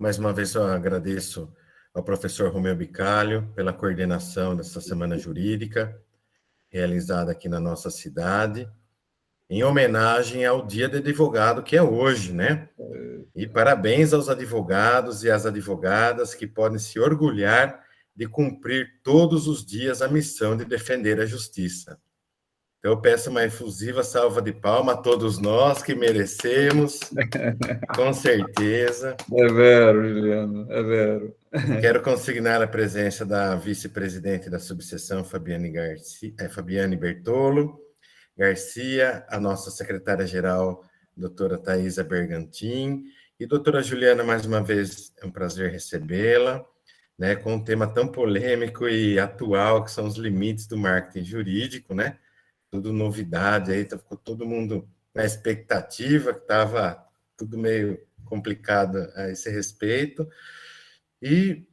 Mais uma vez eu agradeço ao professor Romeu Bicalho pela coordenação dessa Semana Jurídica, realizada aqui na nossa cidade, em homenagem ao Dia do Advogado, que é hoje, né? E parabéns aos advogados e às advogadas que podem se orgulhar de cumprir todos os dias a missão de defender a justiça. Então, eu peço uma efusiva salva de palmas a todos nós que merecemos, com certeza. É vero, Juliano, é vero. Quero consignar a presença da vice-presidente da subseção, Fabiane Bertolo Garcia, a nossa secretária-geral, doutora Thaisa Bergantin, e doutora Juliana, mais uma vez, é um prazer recebê-la, né, com um tema tão polêmico e atual, que são os limites do marketing jurídico, né? Tudo novidade, aí ficou todo mundo na expectativa, que estava tudo meio complicado a esse respeito, e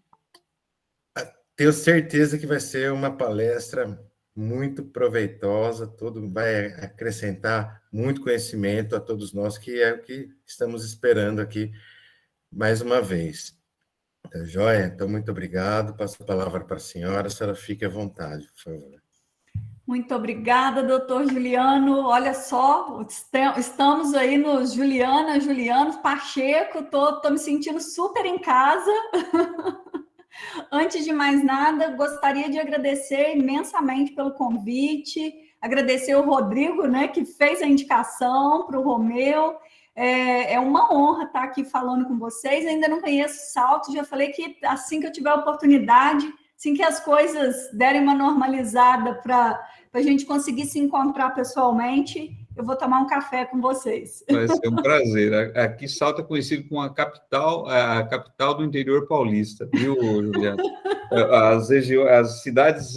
tenho certeza que vai ser uma palestra muito proveitosa, tudo vai acrescentar muito conhecimento a todos nós, que é o que estamos esperando aqui mais uma vez. Tá joia? Então, muito obrigado. Passo a palavra para a senhora fique à vontade, por favor. Muito obrigada, doutor Juliano. Olha só, estamos aí nos Julianos, Pacheco, estou me sentindo super em casa. Antes de mais nada, gostaria de agradecer imensamente pelo convite, agradecer o Rodrigo, né, que fez a indicação para o Romeu. É uma honra estar aqui falando com vocês. Ainda não conheço Salto, já falei que assim que eu tiver a oportunidade, assim que as coisas derem uma normalizada para a gente conseguir se encontrar pessoalmente, eu vou tomar um café com vocês. Vai ser um prazer. Aqui Salto é conhecido como a capital do interior paulista, viu, Juliana? As cidades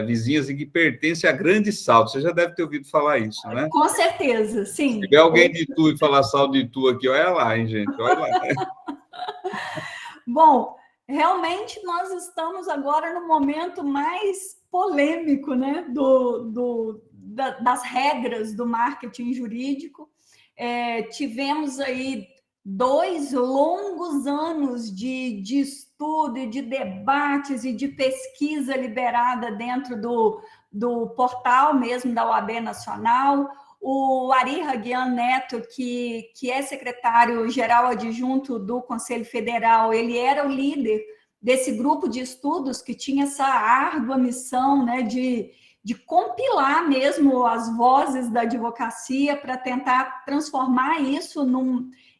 vizinhas que pertencem a Grande Salto. Você já deve ter ouvido falar isso, né? Com certeza, sim. Se tiver alguém de Itu e falar Salto de Itu aqui, olha lá, hein, gente? Olha lá. Bom, realmente nós estamos agora no momento mais polêmico, né, das regras do marketing jurídico. Tivemos aí 2 longos anos de estudo e de debates e de pesquisa liberada dentro do portal mesmo da OAB Nacional. O Ari Raguian Neto, que é secretário-geral adjunto do Conselho Federal, ele era o líder desse grupo de estudos que tinha essa árdua missão, né, de compilar mesmo as vozes da advocacia para tentar transformar isso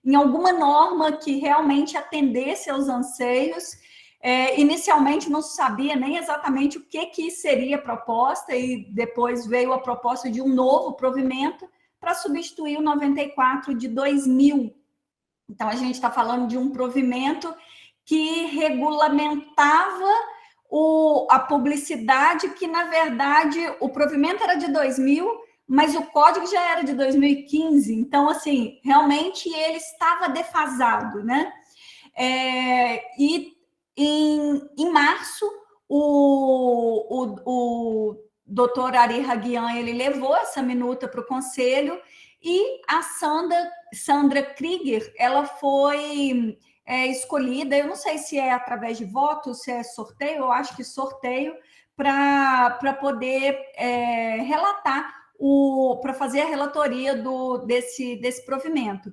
em alguma norma que realmente atendesse aos anseios. Inicialmente não se sabia nem exatamente o que seria proposta, e depois veio a proposta de um novo provimento para substituir o 94 de 2000. Então, a gente está falando de um provimento que regulamentava a publicidade, que, na verdade, o provimento era de 2000, mas o código já era de 2015. Então, assim, realmente ele estava defasado, né? E em março, o doutor Ari Raguian, ele levou essa minuta para o Conselho, e a Sandra Krieger, ela foi escolhida, eu não sei se é através de voto, se é sorteio, eu acho que sorteio, para poder relatar, para fazer a relatoria desse provimento.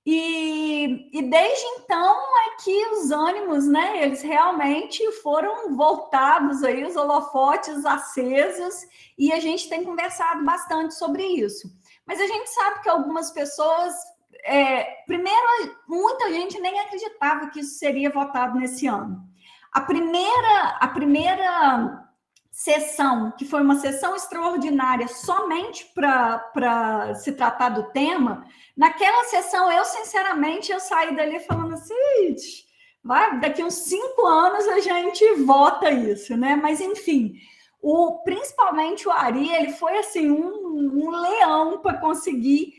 E desde então é que os ânimos, né, eles realmente foram voltados aí, os holofotes acesos, e a gente tem conversado bastante sobre isso. Mas a gente sabe que algumas pessoas, primeiro, muita gente nem acreditava que isso seria votado nesse ano. A primeira sessão, que foi uma sessão extraordinária somente para se tratar do tema, naquela sessão, sinceramente, eu saí dali falando assim, daqui uns 5 anos a gente vota isso, né? Mas, enfim, principalmente o Ari, ele foi assim, um leão para conseguir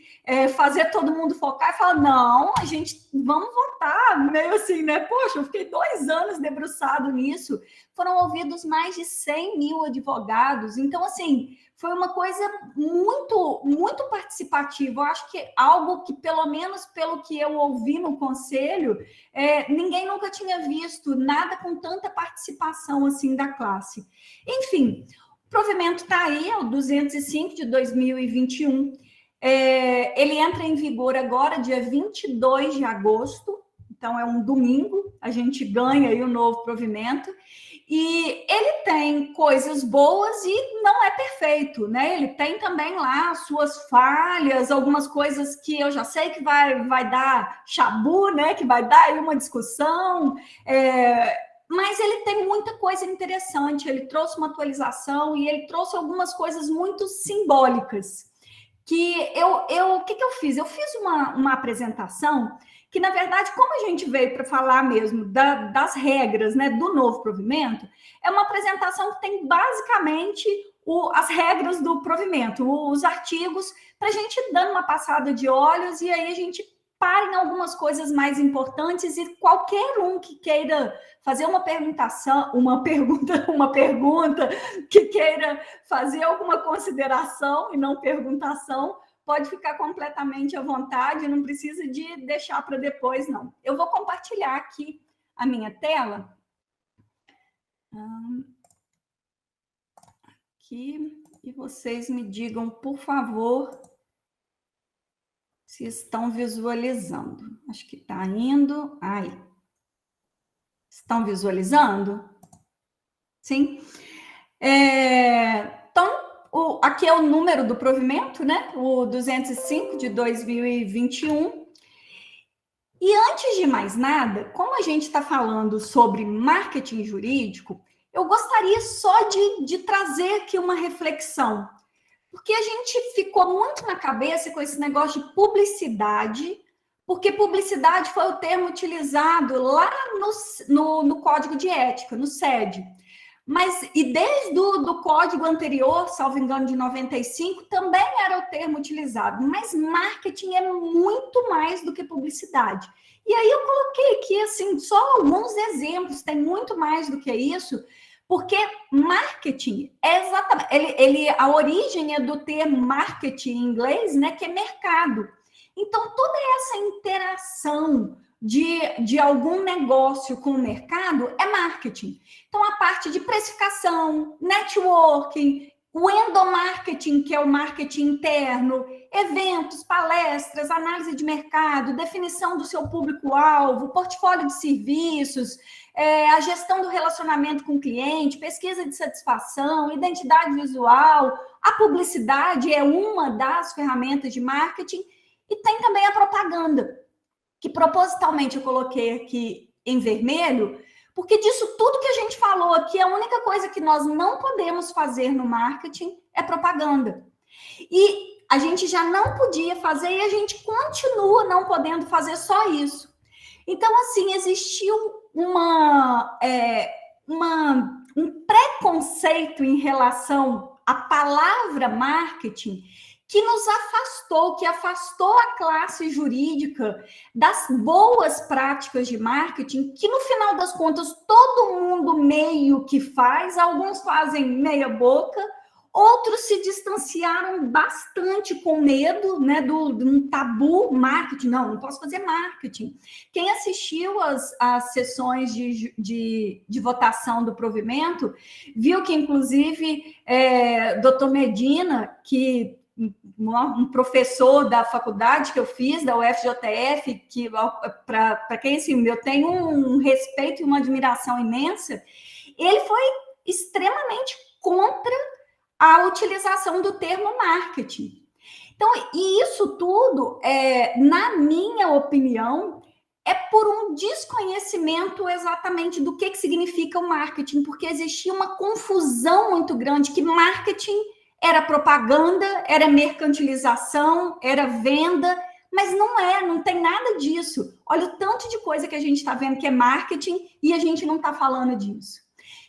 fazer todo mundo focar e falar, não, vamos votar tá meio assim, né? Poxa, eu fiquei 2 anos debruçado nisso. Foram ouvidos mais de 100 mil advogados. Então, assim, foi uma coisa muito, muito participativa. Eu acho que algo que, pelo menos pelo que eu ouvi no conselho, ninguém nunca tinha visto nada com tanta participação assim da classe. Enfim, o provimento está aí, é o 205 de 2021. Ele entra em vigor agora, dia 22 de agosto, então é um domingo, a gente ganha aí o novo provimento, e ele tem coisas boas e não é perfeito, né? Ele tem também lá suas falhas, algumas coisas que eu já sei que vai dar chabu, né? Que vai dar aí uma discussão, mas ele tem muita coisa interessante, ele trouxe uma atualização e ele trouxe algumas coisas muito simbólicas. Que o que eu fiz? Eu fiz uma apresentação que, na verdade, como a gente veio para falar mesmo das regras, né, do novo provimento, é uma apresentação que tem basicamente as regras do provimento, os artigos, para a gente dando uma passada de olhos e aí a gente para em algumas coisas mais importantes e qualquer um que queira fazer uma pergunta, que queira fazer alguma consideração e não perguntação, pode ficar completamente à vontade, não precisa de deixar para depois, não. Eu vou compartilhar aqui a minha tela. Aqui, e vocês me digam, por favor, se estão visualizando. Acho que está indo. Ai. Estão visualizando? Sim. Então, aqui é o número do provimento, né? O 205 de 2021. E antes de mais nada, como a gente está falando sobre marketing jurídico, eu gostaria só de trazer aqui uma reflexão. Porque a gente ficou muito na cabeça com esse negócio de publicidade, porque publicidade foi o termo utilizado lá no Código de Ética, no CED. E desde o código anterior, salvo engano, de 95, também era o termo utilizado. Mas marketing é muito mais do que publicidade. E aí eu coloquei aqui, assim, só alguns exemplos, tem muito mais do que isso. Porque marketing é exatamente... a origem é do termo marketing em inglês, né, que é mercado. Então, toda essa interação de algum negócio com o mercado é marketing. Então, a parte de precificação, networking, o endomarketing, que é o marketing interno, eventos, palestras, análise de mercado, definição do seu público-alvo, portfólio de serviços, a gestão do relacionamento com o cliente, pesquisa de satisfação, identidade visual, a publicidade é uma das ferramentas de marketing e tem também a propaganda, que propositalmente eu coloquei aqui em vermelho, porque disso tudo que a gente falou aqui, a única coisa que nós não podemos fazer no marketing é propaganda. E a gente já não podia fazer e a gente continua não podendo fazer só isso. Então, assim, existiu um preconceito em relação à palavra marketing que nos afastou, que afastou a classe jurídica das boas práticas de marketing, que no final das contas todo mundo meio que faz, alguns fazem meia boca, outros se distanciaram bastante com medo, né, de um tabu marketing. Não posso fazer marketing. Quem assistiu às sessões de votação do provimento, viu que, inclusive, Dr. Medina, que um professor da faculdade que eu fiz, da UFJF, que para quem assim, eu tenho um respeito e uma admiração imensa, ele foi extremamente contra a utilização do termo marketing. Então, e isso tudo, na minha opinião, é por um desconhecimento exatamente do que significa o marketing, porque existia uma confusão muito grande, que marketing era propaganda, era mercantilização, era venda, mas não tem nada disso. Olha o tanto de coisa que a gente está vendo que é marketing e a gente não está falando disso.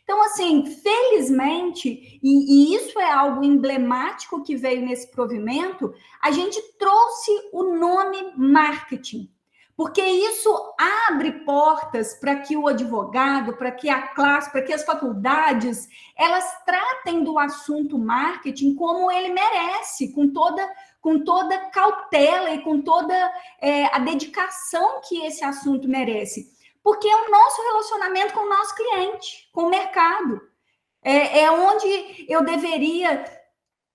Então, assim, felizmente, e isso é algo emblemático que veio nesse provimento, a gente trouxe o nome marketing. porque isso abre portas para que o advogado, para que a classe, para que as faculdades, elas tratem do assunto marketing como ele merece, com toda cautela e com toda a dedicação que esse assunto merece. Porque é o nosso relacionamento com o nosso cliente, com o mercado. É onde eu deveria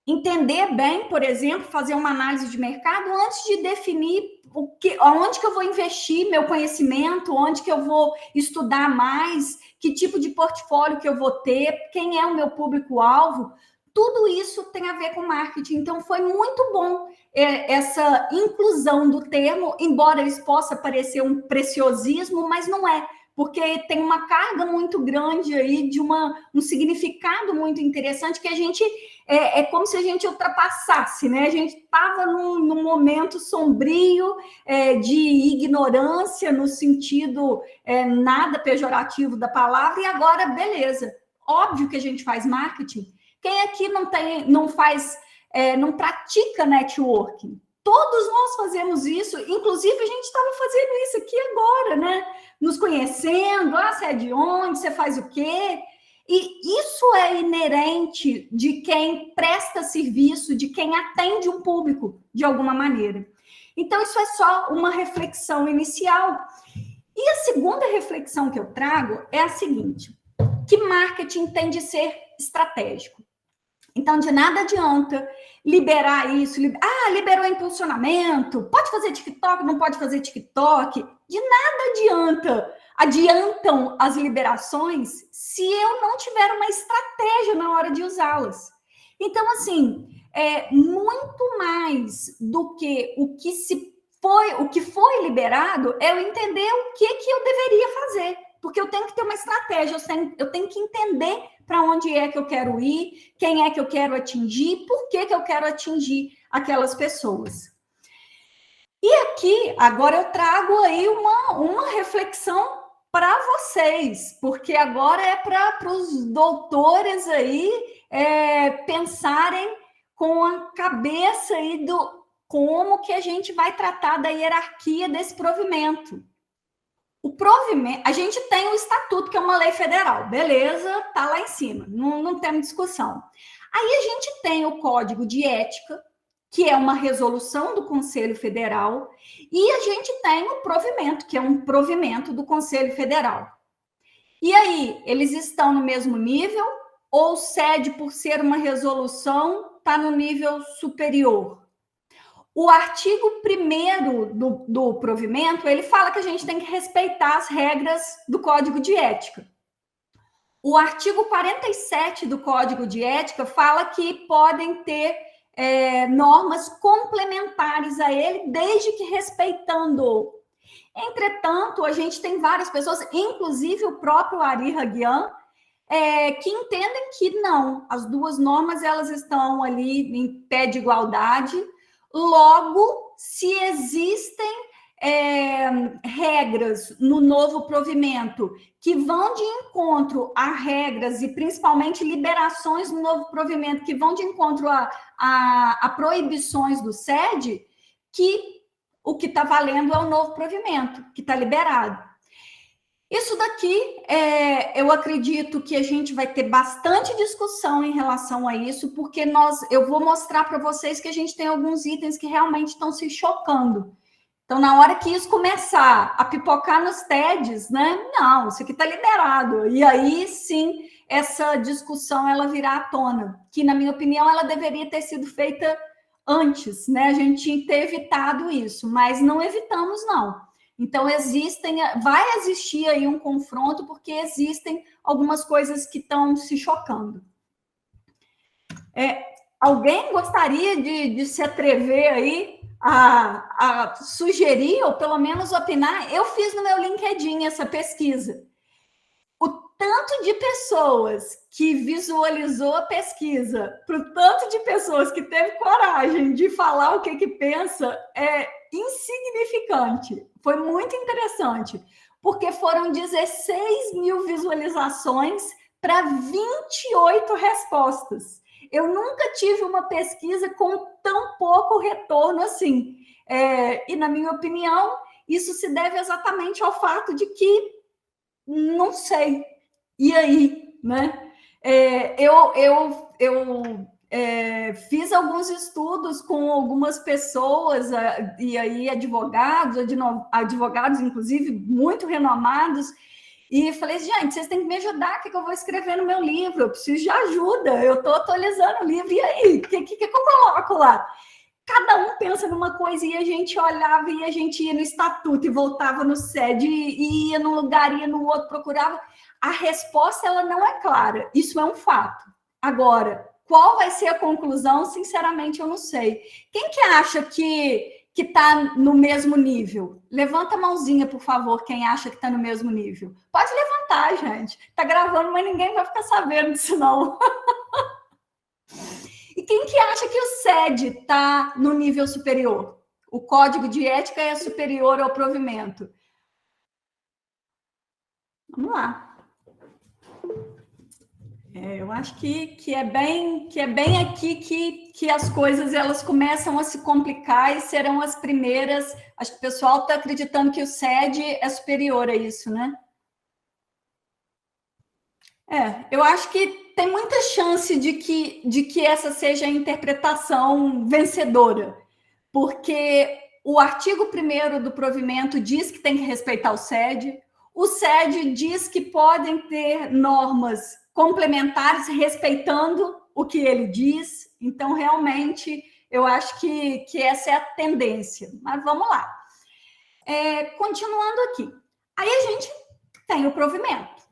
entender bem, por exemplo, fazer uma análise de mercado antes de definir onde que eu vou investir meu conhecimento, onde que eu vou estudar mais, que tipo de portfólio que eu vou ter, quem é o meu público-alvo. Tudo isso tem a ver com marketing. Então, foi muito bom essa inclusão do termo, embora isso possa parecer um preciosismo, mas não é, porque tem uma carga muito grande aí de um significado muito interessante que a gente é como se a gente ultrapassasse, né? A gente estava num momento sombrio de ignorância no sentido nada pejorativo da palavra, e agora, beleza, óbvio que a gente faz marketing. Quem aqui não pratica networking? Todos nós fazemos isso, inclusive a gente estava fazendo isso aqui agora, né? Nos conhecendo, você é de onde, você faz o quê? E isso é inerente de quem presta serviço, de quem atende um público, de alguma maneira. Então, isso é só uma reflexão inicial. E a segunda reflexão que eu trago é a seguinte, que marketing tem de ser estratégico. Então, de nada adianta liberar isso. Liberou impulsionamento. Pode fazer TikTok, não pode fazer TikTok. De nada adiantam as liberações se eu não tiver uma estratégia na hora de usá-las. Então, assim, muito mais do que o que foi liberado é eu entender o que eu deveria fazer. Porque eu tenho que ter uma estratégia, eu tenho que entender para onde é que eu quero ir, quem é que eu quero atingir, por que eu quero atingir aquelas pessoas. E aqui, agora eu trago aí uma reflexão para vocês, porque agora é para os doutores aí pensarem com a cabeça aí do como que a gente vai tratar da hierarquia desse provimento. O provimento, a gente tem o estatuto, que é uma lei federal, beleza, tá lá em cima, não temos discussão. Aí a gente tem o Código de Ética, que é uma resolução do Conselho Federal, e a gente tem o provimento, que é um provimento do Conselho Federal. E aí, eles estão no mesmo nível, ou cede por ser uma resolução, está no nível superior? O artigo 1º do provimento, ele fala que a gente tem que respeitar as regras do Código de Ética. O artigo 47 do Código de Ética fala que podem ter normas complementares a ele, desde que respeitando. Entretanto, a gente tem várias pessoas, inclusive o próprio Ari Haghyan, que entendem que não, as duas normas elas estão ali em pé de igualdade. Logo, se existem regras no novo provimento que vão de encontro a regras e principalmente liberações no novo provimento que vão de encontro a proibições do SED, que o que está valendo é o novo provimento, que está liberado. Isso daqui, eu acredito que a gente vai ter bastante discussão em relação a isso, porque eu vou mostrar para vocês que a gente tem alguns itens que realmente estão se chocando. Então, na hora que isso começar a pipocar nos TEDs, né? Não, isso aqui está liberado. E aí, sim, essa discussão, ela virá à tona, que, na minha opinião, ela deveria ter sido feita antes, né? A gente tinha que ter evitado isso, mas não evitamos, não. Então, vai existir aí um confronto, porque existem algumas coisas que estão se chocando. Alguém gostaria de se atrever aí a sugerir, ou pelo menos opinar? Eu fiz no meu LinkedIn essa pesquisa. O tanto de pessoas que visualizou a pesquisa, para o tanto de pessoas que teve coragem de falar o que pensa, é insignificante. Foi muito interessante, porque foram 16 mil visualizações para 28 respostas. Eu nunca tive uma pesquisa com tão pouco retorno assim. E, na minha opinião, isso se deve exatamente ao fato de que não sei. E aí, né? Eu fiz alguns estudos com algumas pessoas, e aí advogados, inclusive, muito renomados, e falei, gente, vocês têm que me ajudar, o que eu vou escrever no meu livro? Eu preciso de ajuda, eu estou atualizando o livro, e aí? O que eu coloco lá? Cada um pensa numa coisa, e a gente olhava, e a gente ia no estatuto, e voltava no SED, e ia num lugar, ia no outro, procurava. A resposta, ela não é clara, isso é um fato. Agora, qual vai ser a conclusão? Sinceramente, eu não sei. Quem que acha que está no mesmo nível? Levanta a mãozinha, por favor, quem acha que está no mesmo nível. Pode levantar, gente. Está gravando, mas ninguém vai ficar sabendo disso, não. E quem que acha que o SED está no nível superior? O código de ética é superior ao provimento. Vamos lá. Eu acho que é bem aqui que as coisas elas começam a se complicar e serão as primeiras. Acho que o pessoal está acreditando que o SED é superior a isso, né? Eu acho que tem muita chance de que essa seja a interpretação vencedora, porque o artigo 1º do provimento diz que tem que respeitar o SED diz que podem ter normas complementares respeitando o que ele diz. Então, realmente, eu acho que essa é a tendência. Mas vamos lá. Continuando aqui. Aí a gente tem o provimento.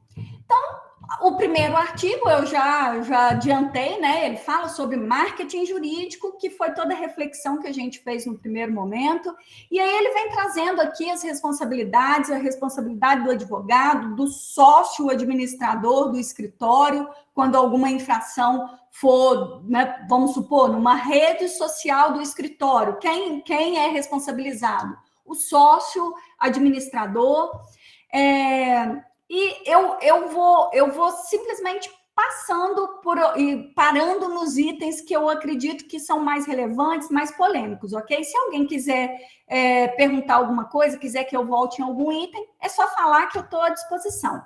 Então, o primeiro artigo eu já adiantei, né? Ele fala sobre marketing jurídico, que foi toda a reflexão que a gente fez no primeiro momento. E aí ele vem trazendo aqui as responsabilidades, a responsabilidade do advogado, do sócio administrador do escritório, quando alguma infração for, né, vamos supor, numa rede social do escritório. Quem é responsabilizado? O sócio administrador. E eu vou simplesmente passando e parando nos itens que eu acredito que são mais relevantes, mais polêmicos, ok? Se alguém quiser perguntar alguma coisa, quiser que eu volte em algum item, é só falar que eu estou à disposição.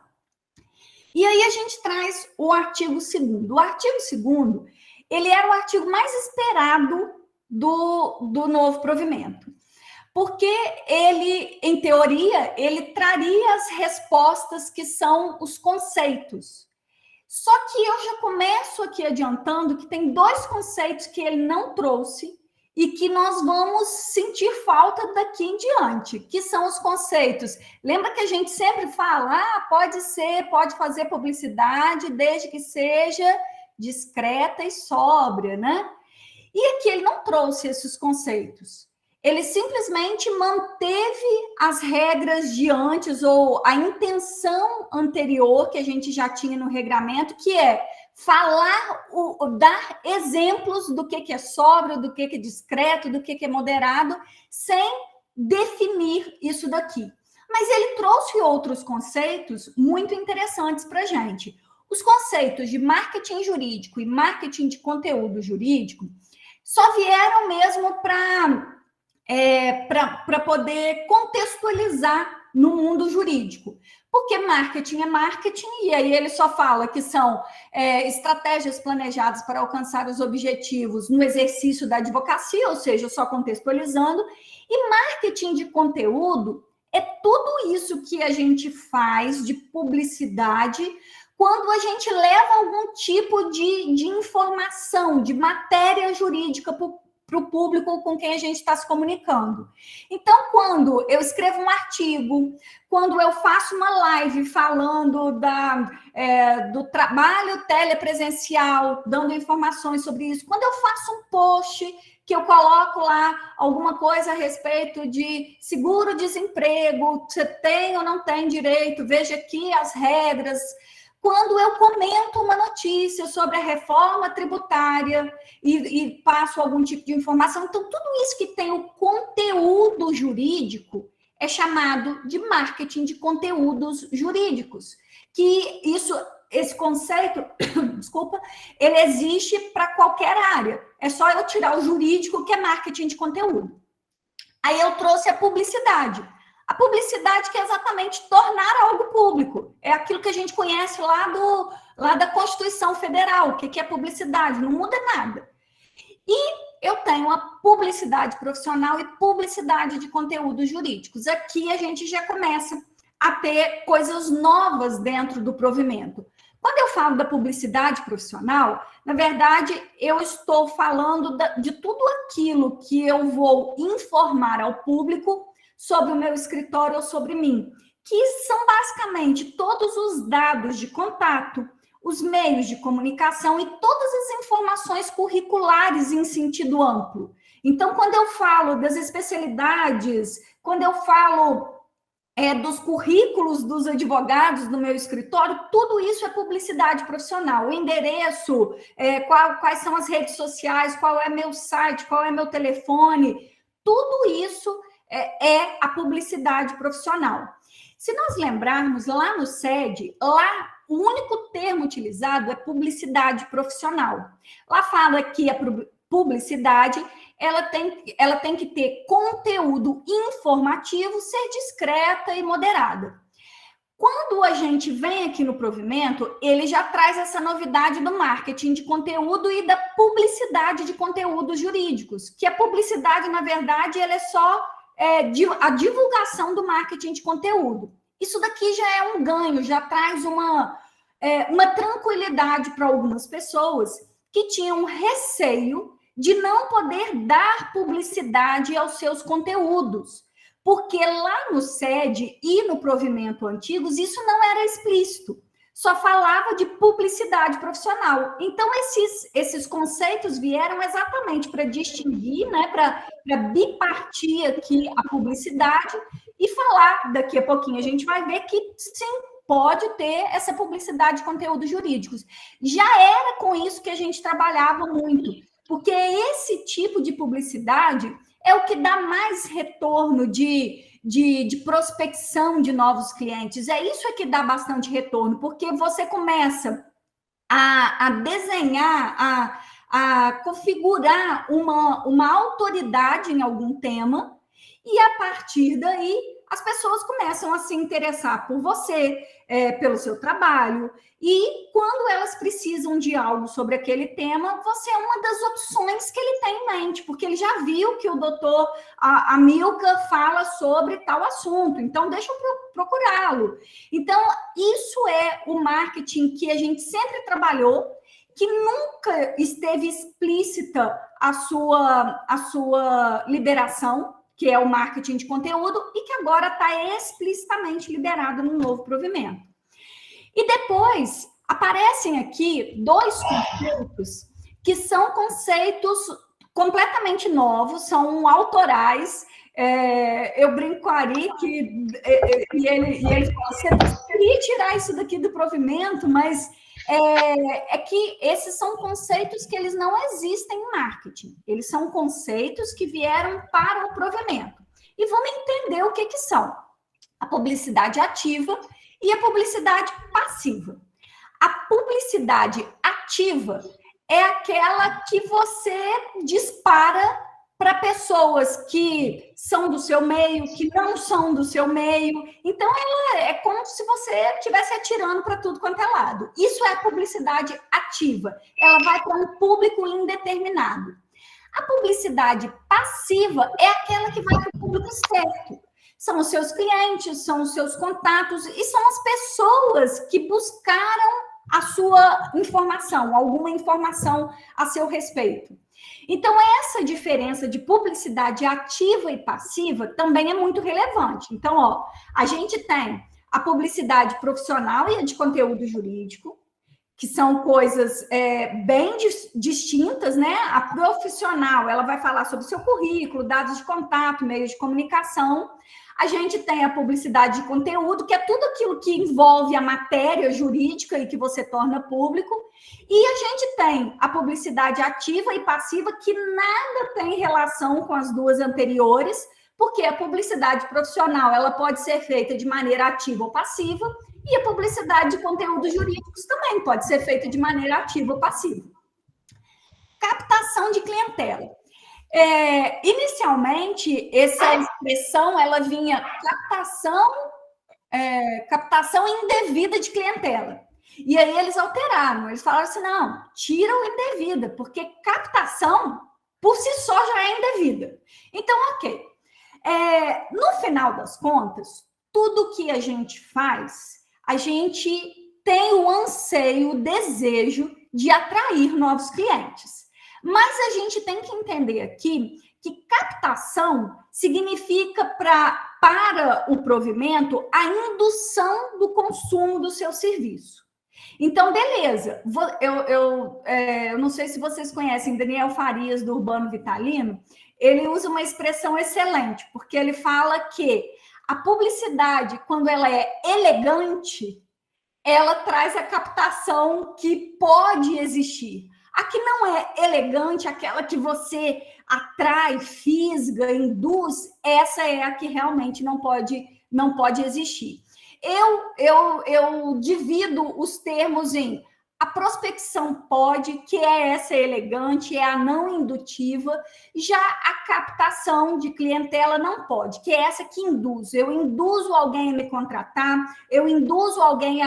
E aí a gente traz o artigo 2º. O artigo 2º, ele era o artigo mais esperado do novo provimento. Porque ele, em teoria, ele traria as respostas que são os conceitos. Só que eu já começo aqui adiantando que tem 2 conceitos que ele não trouxe e que nós vamos sentir falta daqui em diante, que são os conceitos. Lembra que a gente sempre fala, pode fazer publicidade desde que seja discreta e sóbria, né? E aqui ele não trouxe esses conceitos. Ele simplesmente manteve as regras de antes ou a intenção anterior que a gente já tinha no regramento, que é falar, dar exemplos do que é sóbrio, do que é discreto, do que é moderado, sem definir isso daqui. Mas ele trouxe outros conceitos muito interessantes para a gente. Os conceitos de marketing jurídico e marketing de conteúdo jurídico só vieram mesmo para poder contextualizar no mundo jurídico. Porque marketing é marketing, e aí ele só fala que são estratégias planejadas para alcançar os objetivos no exercício da advocacia, ou seja, só contextualizando. E marketing de conteúdo é tudo isso que a gente faz de publicidade quando a gente leva algum tipo de informação, de matéria jurídica para o público com quem a gente está se comunicando. Então, quando eu escrevo um artigo, quando eu faço uma live falando do trabalho telepresencial, dando informações sobre isso, quando eu faço um post que eu coloco lá alguma coisa a respeito de seguro-desemprego, você tem ou não tem direito, veja aqui as regras. Quando eu comento uma notícia sobre a reforma tributária e passo algum tipo de informação, então tudo isso que tem o conteúdo jurídico é chamado de marketing de conteúdos jurídicos. Que esse conceito, desculpa, ele existe para qualquer área. É só eu tirar o jurídico, que é marketing de conteúdo. Aí eu trouxe a publicidade. A publicidade que é exatamente tornar algo público. É aquilo que a gente conhece lá da Constituição Federal. O que é publicidade? Não muda nada. E eu tenho a publicidade profissional e publicidade de conteúdos jurídicos. Aqui a gente já começa a ter coisas novas dentro do provimento. Quando eu falo da publicidade profissional, na verdade, eu estou falando de tudo aquilo que eu vou informar ao público sobre o meu escritório ou sobre mim, que são basicamente todos os dados de contato, os meios de comunicação e todas as informações curriculares em sentido amplo. Então, quando eu falo das especialidades, quando eu falo dos currículos dos advogados do meu escritório, tudo isso é publicidade profissional. O endereço, quais são as redes sociais, qual é meu site, qual é meu telefone, tudo isso é a publicidade profissional. Se nós lembrarmos, lá no SED, o único termo utilizado é publicidade profissional. Lá fala que a publicidade ela tem que ter conteúdo informativo, ser discreta e moderada. Quando a gente vem aqui no provimento, ele já traz essa novidade do marketing de conteúdo e da publicidade de conteúdos jurídicos, que a publicidade, na verdade, ela é só a divulgação do marketing de conteúdo. Isso daqui já é um ganho, já traz uma tranquilidade para algumas pessoas que tinham receio de não poder dar publicidade aos seus conteúdos, porque lá no SED e no provimento antigos isso não era explícito, só falava de publicidade profissional. Então, esses conceitos vieram exatamente para distinguir, né, para bipartir aqui a publicidade e falar, daqui a pouquinho a gente vai ver que sim, pode ter essa publicidade de conteúdos jurídicos. Já era com isso que a gente trabalhava muito, porque esse tipo de publicidade é o que dá mais retorno de prospecção de novos clientes. É isso que dá bastante retorno, porque você começa a desenhar, a configurar uma autoridade em algum tema, e a partir daí as pessoas começam a se interessar por você, pelo seu trabalho, e quando elas precisam de algo sobre aquele tema, você é uma das opções que ele tem em mente, porque ele já viu que o doutor Amilca fala sobre tal assunto, então deixa eu procurá-lo. Então, isso é o marketing que a gente sempre trabalhou, que nunca esteve explícita a sua liberação, que é o marketing de conteúdo, e que agora está explicitamente liberado no novo provimento. E depois aparecem aqui dois conceitos que são conceitos completamente novos, são autorais. Eu brinco com a Ari e ele fala, você queria tirar isso daqui do provimento, mas é que esses são conceitos que eles não existem em marketing. Eles são conceitos que vieram para o provimento. E vamos entender o que são. A publicidade ativa e a publicidade passiva. A publicidade ativa é aquela que você dispara para pessoas que são do seu meio, que não são do seu meio. Então, ela é como se você estivesse atirando para tudo quanto é lado. Isso é a publicidade ativa. Ela vai para um público indeterminado. A publicidade passiva é aquela que vai para o público certo. São os seus clientes, são os seus contatos e são as pessoas que buscaram a sua informação, alguma informação a seu respeito. Então, essa diferença de publicidade ativa e passiva também é muito relevante. Então, a gente tem a publicidade profissional e a de conteúdo jurídico, que são coisas bem distintas, né? A profissional, ela vai falar sobre o seu currículo, dados de contato, meios de comunicação. A gente tem a publicidade de conteúdo, que é tudo aquilo que envolve a matéria jurídica e que você torna público. E a gente tem a publicidade ativa e passiva, que nada tem relação com as duas anteriores, porque a publicidade profissional ela pode ser feita de maneira ativa ou passiva, e a publicidade de conteúdos jurídicos também pode ser feita de maneira ativa ou passiva. Captação de clientela. Inicialmente, essa expressão, ela vinha captação indevida de clientela. E aí eles alteraram, eles falaram assim, não, tira o indevida, porque captação, por si só, já é indevida. Então, ok. No final das contas, tudo que a gente faz, a gente tem o anseio, o desejo de atrair novos clientes. Mas a gente tem que entender aqui que captação significa para o provimento a indução do consumo do seu serviço. Então, beleza. Eu não sei se vocês conhecem Daniel Farias, do Urbano Vitalino. Ele usa uma expressão excelente, porque ele fala que a publicidade, quando ela é elegante, ela traz a captação que pode existir. A que não é elegante, aquela que você atrai, fisga, induz, essa é a que realmente não pode existir. Eu divido os termos em a prospecção pode, que é essa elegante, é a não indutiva, já a captação de clientela não pode, que é essa que induz. Eu induzo alguém a me contratar, eu induzo alguém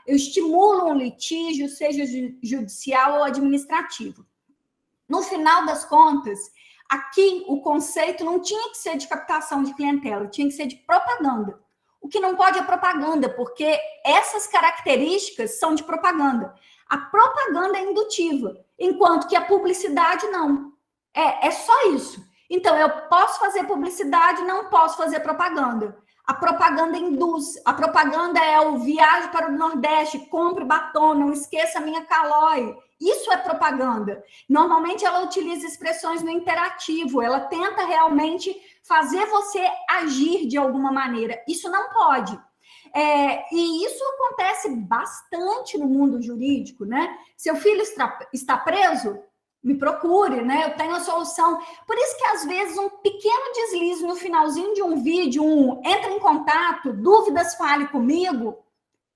eu estimulo um litígio, seja judicial ou administrativo. No final das contas, aqui o conceito não tinha que ser de captação de clientela, tinha que ser de propaganda. O que não pode é propaganda, porque essas características são de propaganda. A propaganda é indutiva, enquanto que a publicidade não. É só isso. Então, eu posso fazer publicidade, não posso fazer propaganda. A propaganda induz. A propaganda é o viagem para o Nordeste, compre batom, não esqueça a minha Calói. Isso é propaganda. Normalmente, ela utiliza expressões no interativo. Ela tenta realmente fazer você agir de alguma maneira. Isso não pode. E isso acontece bastante no mundo jurídico, né? Seu filho está preso? Me procure, né? Eu tenho a solução. Por isso que, às vezes, um pequeno deslize no finalzinho de um vídeo, entra em contato, dúvidas, fale comigo,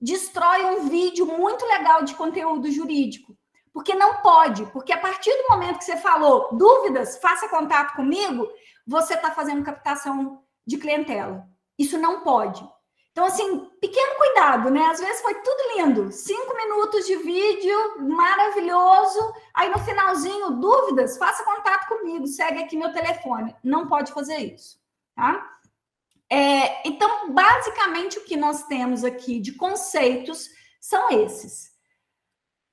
destrói um vídeo muito legal de conteúdo jurídico. Porque não pode. Porque a partir do momento que você falou dúvidas, faça contato comigo, você está fazendo captação de clientela. Isso não pode. Então, assim, pequeno cuidado, né? Às vezes foi tudo lindo. 5 minutos de vídeo, maravilhoso. Aí, no finalzinho, dúvidas, faça contato comigo, segue aqui meu telefone. Não pode fazer isso, tá? Então, basicamente, o que nós temos aqui de conceitos são esses.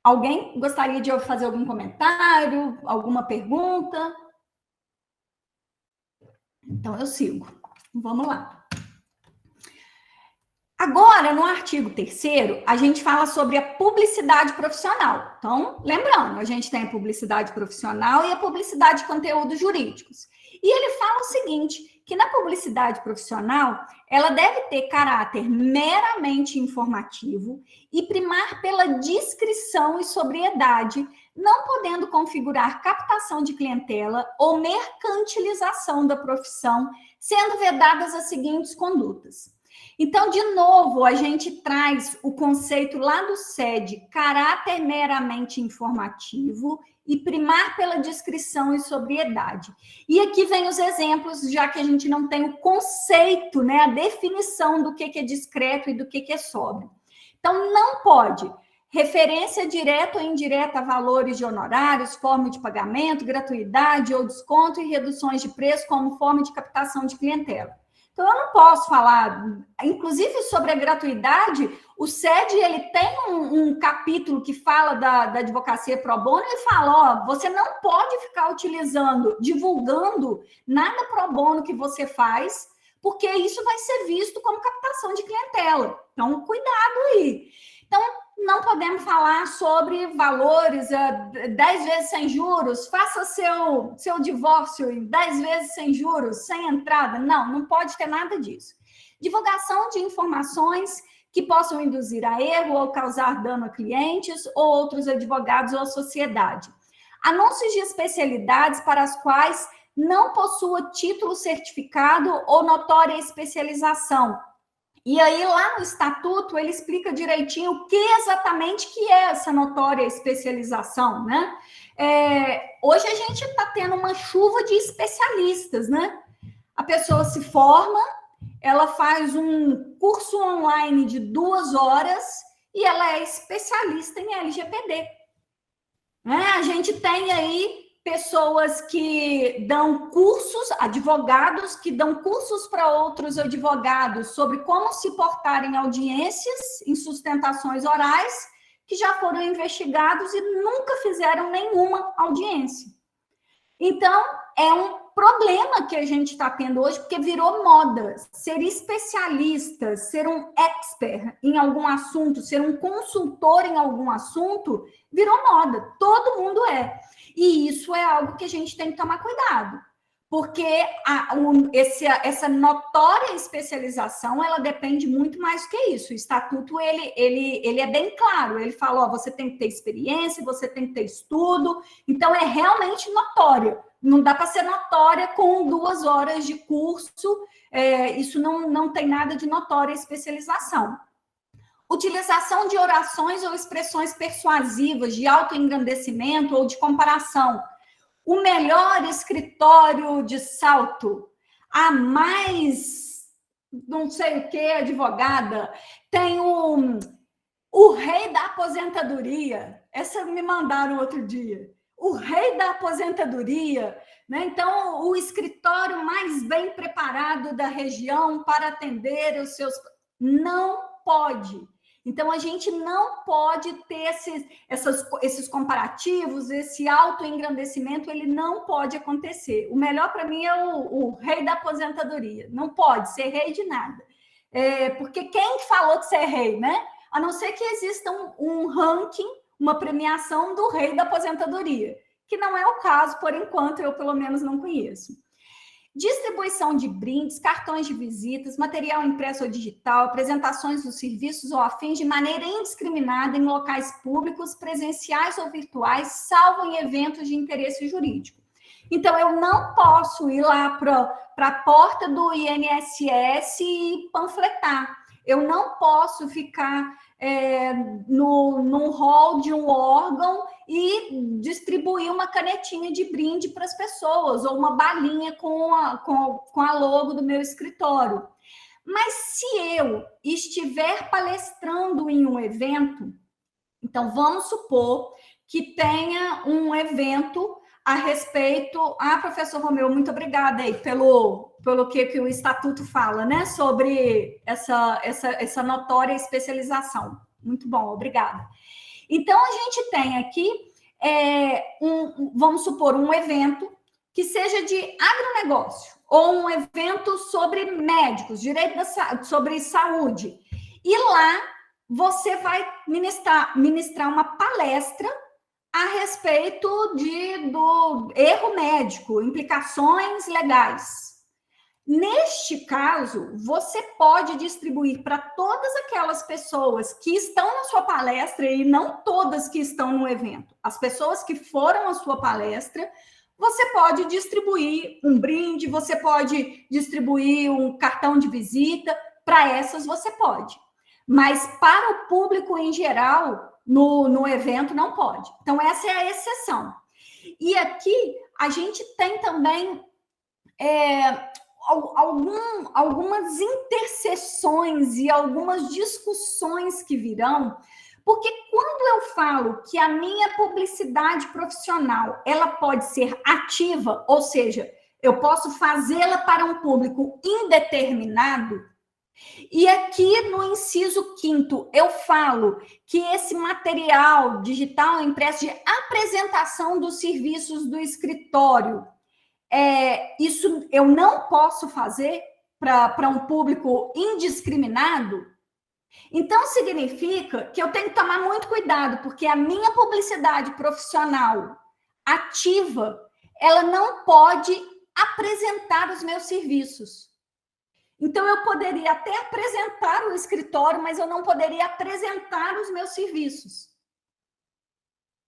Alguém gostaria de fazer algum comentário, alguma pergunta? Então, eu sigo. Vamos lá. Agora, no artigo 3º, a gente fala sobre a publicidade profissional. Então, lembrando, a gente tem a publicidade profissional e a publicidade de conteúdos jurídicos. E ele fala o seguinte, que na publicidade profissional, ela deve ter caráter meramente informativo e primar pela discrição e sobriedade, não podendo configurar captação de clientela ou mercantilização da profissão, sendo vedadas as seguintes condutas. Então, de novo, a gente traz o conceito lá do SED, caráter meramente informativo e primar pela discrição e sobriedade. E aqui vem os exemplos, já que a gente não tem o conceito, né, a definição do que é discreto e do que é sóbrio. Então, não pode referência direta ou indireta a valores de honorários, forma de pagamento, gratuidade ou desconto e reduções de preço como forma de captação de clientela. Então, eu não posso falar, inclusive sobre a gratuidade, o SED, ele tem um capítulo que fala da advocacia pro bono, ele fala, ó, você não pode ficar utilizando, divulgando nada pro bono que você faz, porque isso vai ser visto como captação de clientela. Então, cuidado aí. Então, não podemos falar sobre valores 10 vezes sem juros, faça seu divórcio em 10 vezes sem juros, sem entrada. Não pode ter nada disso. Divulgação de informações que possam induzir a erro ou causar dano a clientes ou outros advogados ou a sociedade. Anúncios de especialidades para as quais não possua título certificado ou notória especialização. E aí, lá no estatuto, ele explica direitinho o que exatamente que é essa notória especialização, né? Hoje a gente está tendo uma chuva de especialistas, né? A pessoa se forma, ela faz um curso online de 2 horas e ela é especialista em LGPD. Né? A gente tem aí pessoas que dão cursos, advogados que dão cursos para outros advogados sobre como se portar em audiências, em sustentações orais, que já foram investigados e nunca fizeram nenhuma audiência. Então, é um problema que a gente está tendo hoje, porque virou moda. Ser especialista, ser um expert em algum assunto, ser um consultor em algum assunto, virou moda. Todo mundo é. E isso é algo que a gente tem que tomar cuidado. Porque essa notória especialização, ela depende muito mais do que isso. O estatuto, ele é bem claro. Ele fala, ó, você tem que ter experiência, você tem que ter estudo. Então, é realmente notório. Não dá para ser notória com 2 horas de curso. Isso não tem nada de notória especialização. Utilização de orações ou expressões persuasivas, de autoengrandecimento ou de comparação. O melhor escritório de Salto, a mais não sei o que, advogada, tem o rei da aposentadoria. Essa me mandaram outro dia. O rei da aposentadoria, né? Então, o escritório mais bem preparado da região para atender os seus... Não pode. Então, a gente não pode ter esses comparativos, esse autoengrandecimento, ele não pode acontecer. O melhor para mim é o rei da aposentadoria. Não pode ser rei de nada. Porque quem falou que você é rei, né? A não ser que exista um ranking, uma premiação do rei da aposentadoria, que não é o caso, por enquanto, eu pelo menos não conheço. Distribuição de brindes, cartões de visitas, material impresso ou digital, apresentações dos serviços ou afins de maneira indiscriminada em locais públicos, presenciais ou virtuais, salvo em eventos de interesse jurídico. Então, eu não posso ir lá para a porta do INSS e panfletar. Eu não posso ficar num hall de um órgão e distribuir uma canetinha de brinde para as pessoas, ou uma balinha com a logo do meu escritório. Mas se eu estiver palestrando em um evento, então vamos supor que tenha um evento a respeito... professor Romeu, muito obrigada aí pelo que o Estatuto fala, né? Sobre essa notória especialização. Muito bom, obrigada. Então, a gente tem aqui, vamos supor, um evento que seja de agronegócio, ou um evento sobre médicos, sobre saúde. E lá, você vai ministrar uma palestra a respeito do erro médico, implicações legais. Neste caso, você pode distribuir para todas aquelas pessoas que estão na sua palestra e não todas que estão no evento. As pessoas que foram à sua palestra, você pode distribuir um brinde, você pode distribuir um cartão de visita, para essas você pode. Mas para o público em geral, no evento não pode. Então, essa é a exceção. E aqui, a gente tem também algumas interseções e algumas discussões que virão, porque quando eu falo que a minha publicidade profissional, ela pode ser ativa, ou seja, eu posso fazê-la para um público indeterminado, e aqui no inciso 5º, eu falo que esse material digital impresso de apresentação dos serviços do escritório, isso eu não posso fazer para um público indiscriminado. Então, significa que eu tenho que tomar muito cuidado, porque a minha publicidade profissional ativa, ela não pode apresentar os meus serviços. Então, eu poderia até apresentar o escritório, mas eu não poderia apresentar os meus serviços.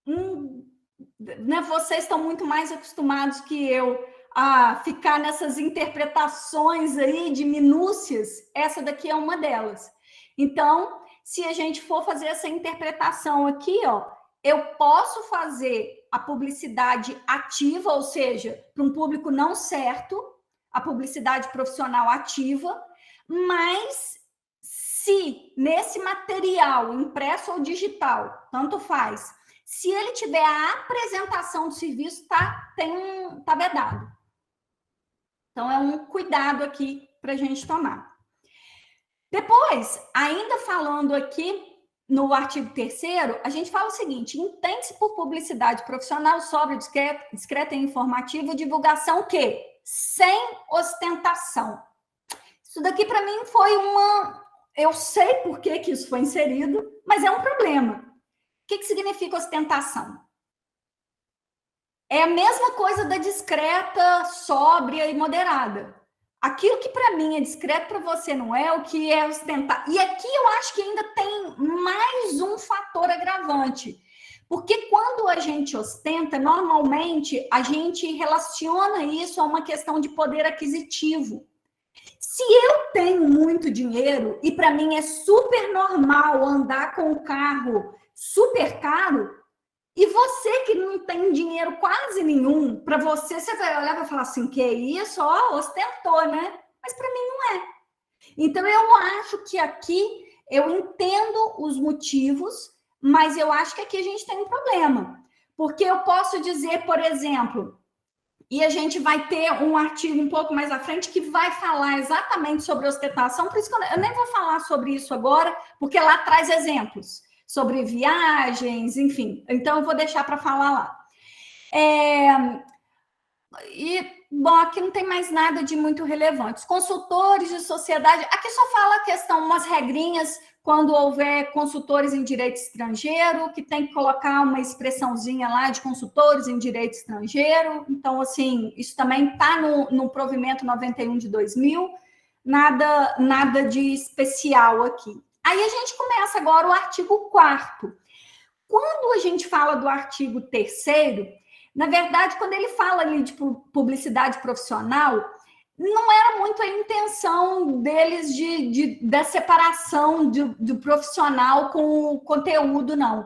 Né? Vocês estão muito mais acostumados que eu a ficar nessas interpretações aí de minúcias, essa daqui é uma delas. Então, se a gente for fazer essa interpretação aqui, ó, eu posso fazer a publicidade ativa, ou seja, para um público não certo, a publicidade profissional ativa, mas se nesse material, impresso ou digital, tanto faz, se ele tiver a apresentação do serviço, tá vedado. Então, é um cuidado aqui para a gente tomar. Depois, ainda falando aqui no artigo 3º, a gente fala o seguinte: entende-se por publicidade profissional, sóbria, discreta e informativa, divulgação que sem ostentação. Isso daqui, para mim, foi uma... Eu sei por que isso foi inserido, mas é um problema. O que significa ostentação? É a mesma coisa da discreta, sóbria e moderada. Aquilo que para mim é discreto, para você não é, o que é ostentar. E aqui eu acho que ainda tem mais um fator agravante. Porque quando a gente ostenta, normalmente a gente relaciona isso a uma questão de poder aquisitivo. Se eu tenho muito dinheiro e para mim é super normal andar com um carro super caro, e você que não tem dinheiro quase nenhum, para você vai olhar e vai falar assim, que isso, ó, ostentou, né? Mas para mim não é. Então, eu acho que aqui, eu entendo os motivos, mas eu acho que aqui a gente tem um problema. Porque eu posso dizer, por exemplo, e a gente vai ter um artigo um pouco mais à frente que vai falar exatamente sobre ostentação, por isso que eu nem vou falar sobre isso agora, porque lá traz exemplos sobre viagens, enfim. Então, eu vou deixar para falar lá. Bom, aqui não tem mais nada de muito relevante. Os consultores de sociedade, aqui só fala a questão, umas regrinhas, quando houver consultores em direito estrangeiro, que tem que colocar uma expressãozinha lá de consultores em direito estrangeiro. Então, assim, isso também está no provimento 91 de 2000, nada de especial aqui. Aí a gente começa agora o artigo 4º. Quando a gente fala do artigo 3º, na verdade, quando ele fala ali de publicidade profissional, não era muito a intenção deles da separação do profissional com o conteúdo, não.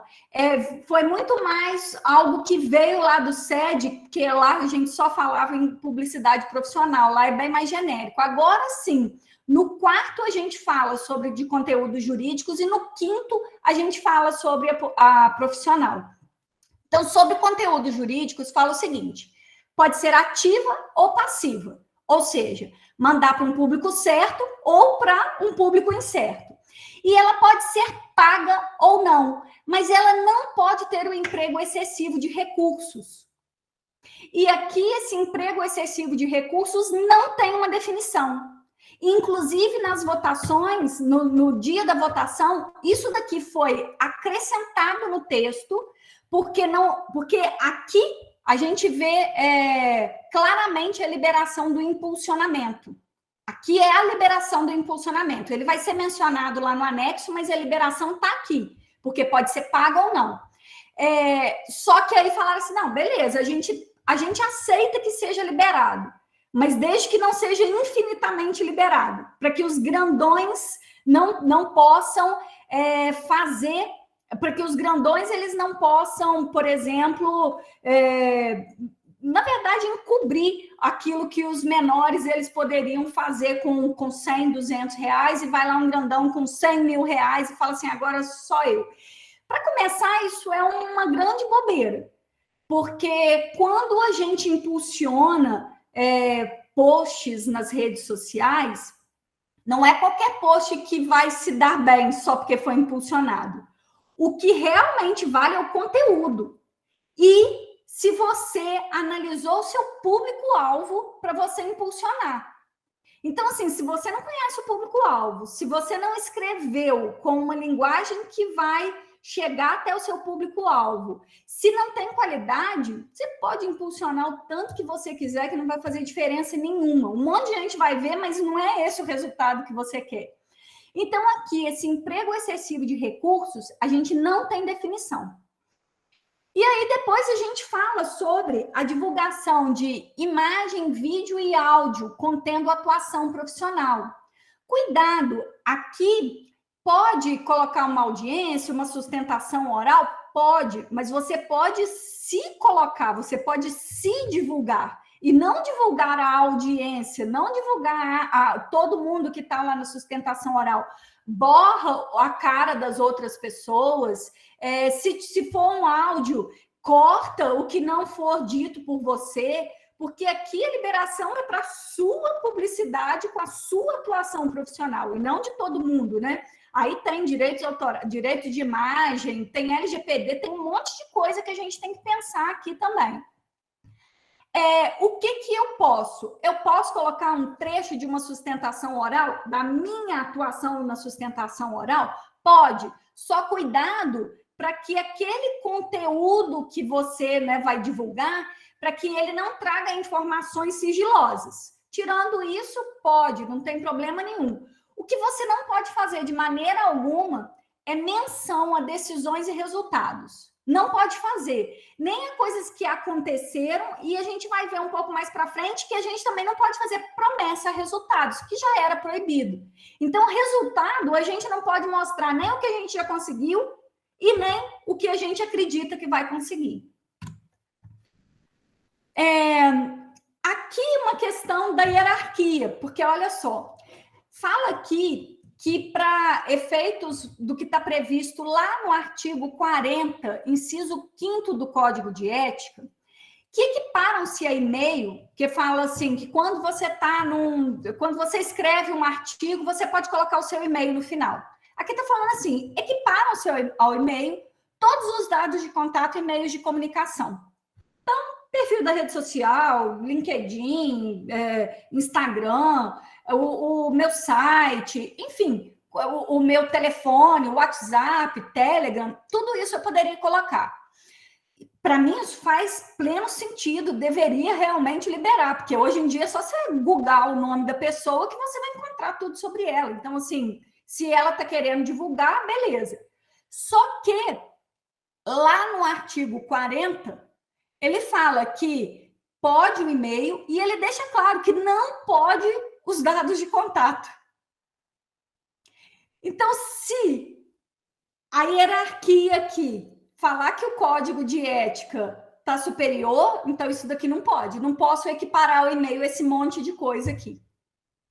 Foi muito mais algo que veio lá do SED, que lá a gente só falava em publicidade profissional, lá é bem mais genérico. Agora sim, no 4º a gente fala sobre de conteúdos jurídicos e no 5º a gente fala sobre a profissional. Então, sobre conteúdos jurídicos, fala o seguinte: pode ser ativa ou passiva, ou seja, mandar para um público certo ou para um público incerto. E ela pode ser paga ou não, mas ela não pode ter um emprego excessivo de recursos. E aqui, esse emprego excessivo de recursos não tem uma definição. Inclusive, nas votações, no dia da votação, isso daqui foi acrescentado no texto, porque aqui a gente vê claramente a liberação do impulsionamento. Aqui é a liberação do impulsionamento. Ele vai ser mencionado lá no anexo, mas a liberação está aqui, porque pode ser paga ou não. Só que aí falaram assim, não, beleza, a gente aceita que seja liberado, mas desde que não seja infinitamente liberado, para que os grandões não possam fazer, para que os grandões eles não possam, por exemplo, na verdade, encobrir aquilo que os menores eles poderiam fazer com 100, 200 reais, e vai lá um grandão com 100 mil reais e fala assim, agora só eu. Para começar, isso é uma grande bobeira, porque quando a gente impulsiona posts nas redes sociais, não é qualquer post que vai se dar bem só porque foi impulsionado. O que realmente vale é o conteúdo. E se você analisou o seu público-alvo para você impulsionar. Então, assim, se você não conhece o público-alvo, se você não escreveu com uma linguagem que vai chegar até o seu público-alvo, se não tem qualidade, você pode impulsionar o tanto que você quiser, que não vai fazer diferença nenhuma. Um monte de gente vai ver, mas não é esse o resultado que você quer. Então, aqui, esse emprego excessivo de recursos, a gente não tem definição. E aí depois a gente fala sobre a divulgação de imagem, vídeo e áudio contendo atuação profissional. Cuidado, aqui pode colocar uma audiência, uma sustentação oral? Pode, mas você pode se colocar, você pode se divulgar. E não divulgar a audiência, não divulgar todo mundo que está lá na sustentação oral. Borra a cara das outras pessoas. Se for um áudio, corta o que não for dito por você, porque aqui a liberação é para a sua publicidade com a sua atuação profissional, e não de todo mundo, né? Aí tem direitos autorais, direito de imagem, tem LGPD, tem um monte de coisa que a gente tem que pensar aqui também. O que eu posso? Eu posso colocar um trecho de uma sustentação oral, da minha atuação na sustentação oral? Pode. Só cuidado para que aquele conteúdo que você, né, vai divulgar, para que ele não traga informações sigilosas. Tirando isso, pode, não tem problema nenhum. O que você não pode fazer de maneira alguma é menção a decisões e resultados. Não pode fazer. Nem a coisas que aconteceram, e a gente vai ver um pouco mais para frente que a gente também não pode fazer promessa a resultados, que já era proibido. Então, resultado, a gente não pode mostrar nem o que a gente já conseguiu e nem o que a gente acredita que vai conseguir. Aqui uma questão da hierarquia, porque olha só, fala aqui que para efeitos do que está previsto lá no artigo 40, inciso 5º do Código de Ética, que equiparam-se a e-mail, que fala assim, que quando você quando você escreve um artigo, você pode colocar o seu e-mail no final. Aqui está falando assim, equiparam-se ao e-mail todos os dados de contato e meios de comunicação. Então, perfil da rede social, LinkedIn, Instagram, o meu site, enfim, o meu telefone, o WhatsApp, Telegram, tudo isso eu poderia colocar. Para mim, isso faz pleno sentido, deveria realmente liberar, porque hoje em dia é só você googlar o nome da pessoa que você vai encontrar tudo sobre ela. Então, assim, se ela está querendo divulgar, beleza. Só que, lá no artigo 40, ele fala que pode o e-mail e ele deixa claro que não pode os dados de contato. Então, se a hierarquia aqui falar que o código de ética está superior, então isso daqui não pode. Não posso equiparar ao e-mail esse monte de coisa aqui.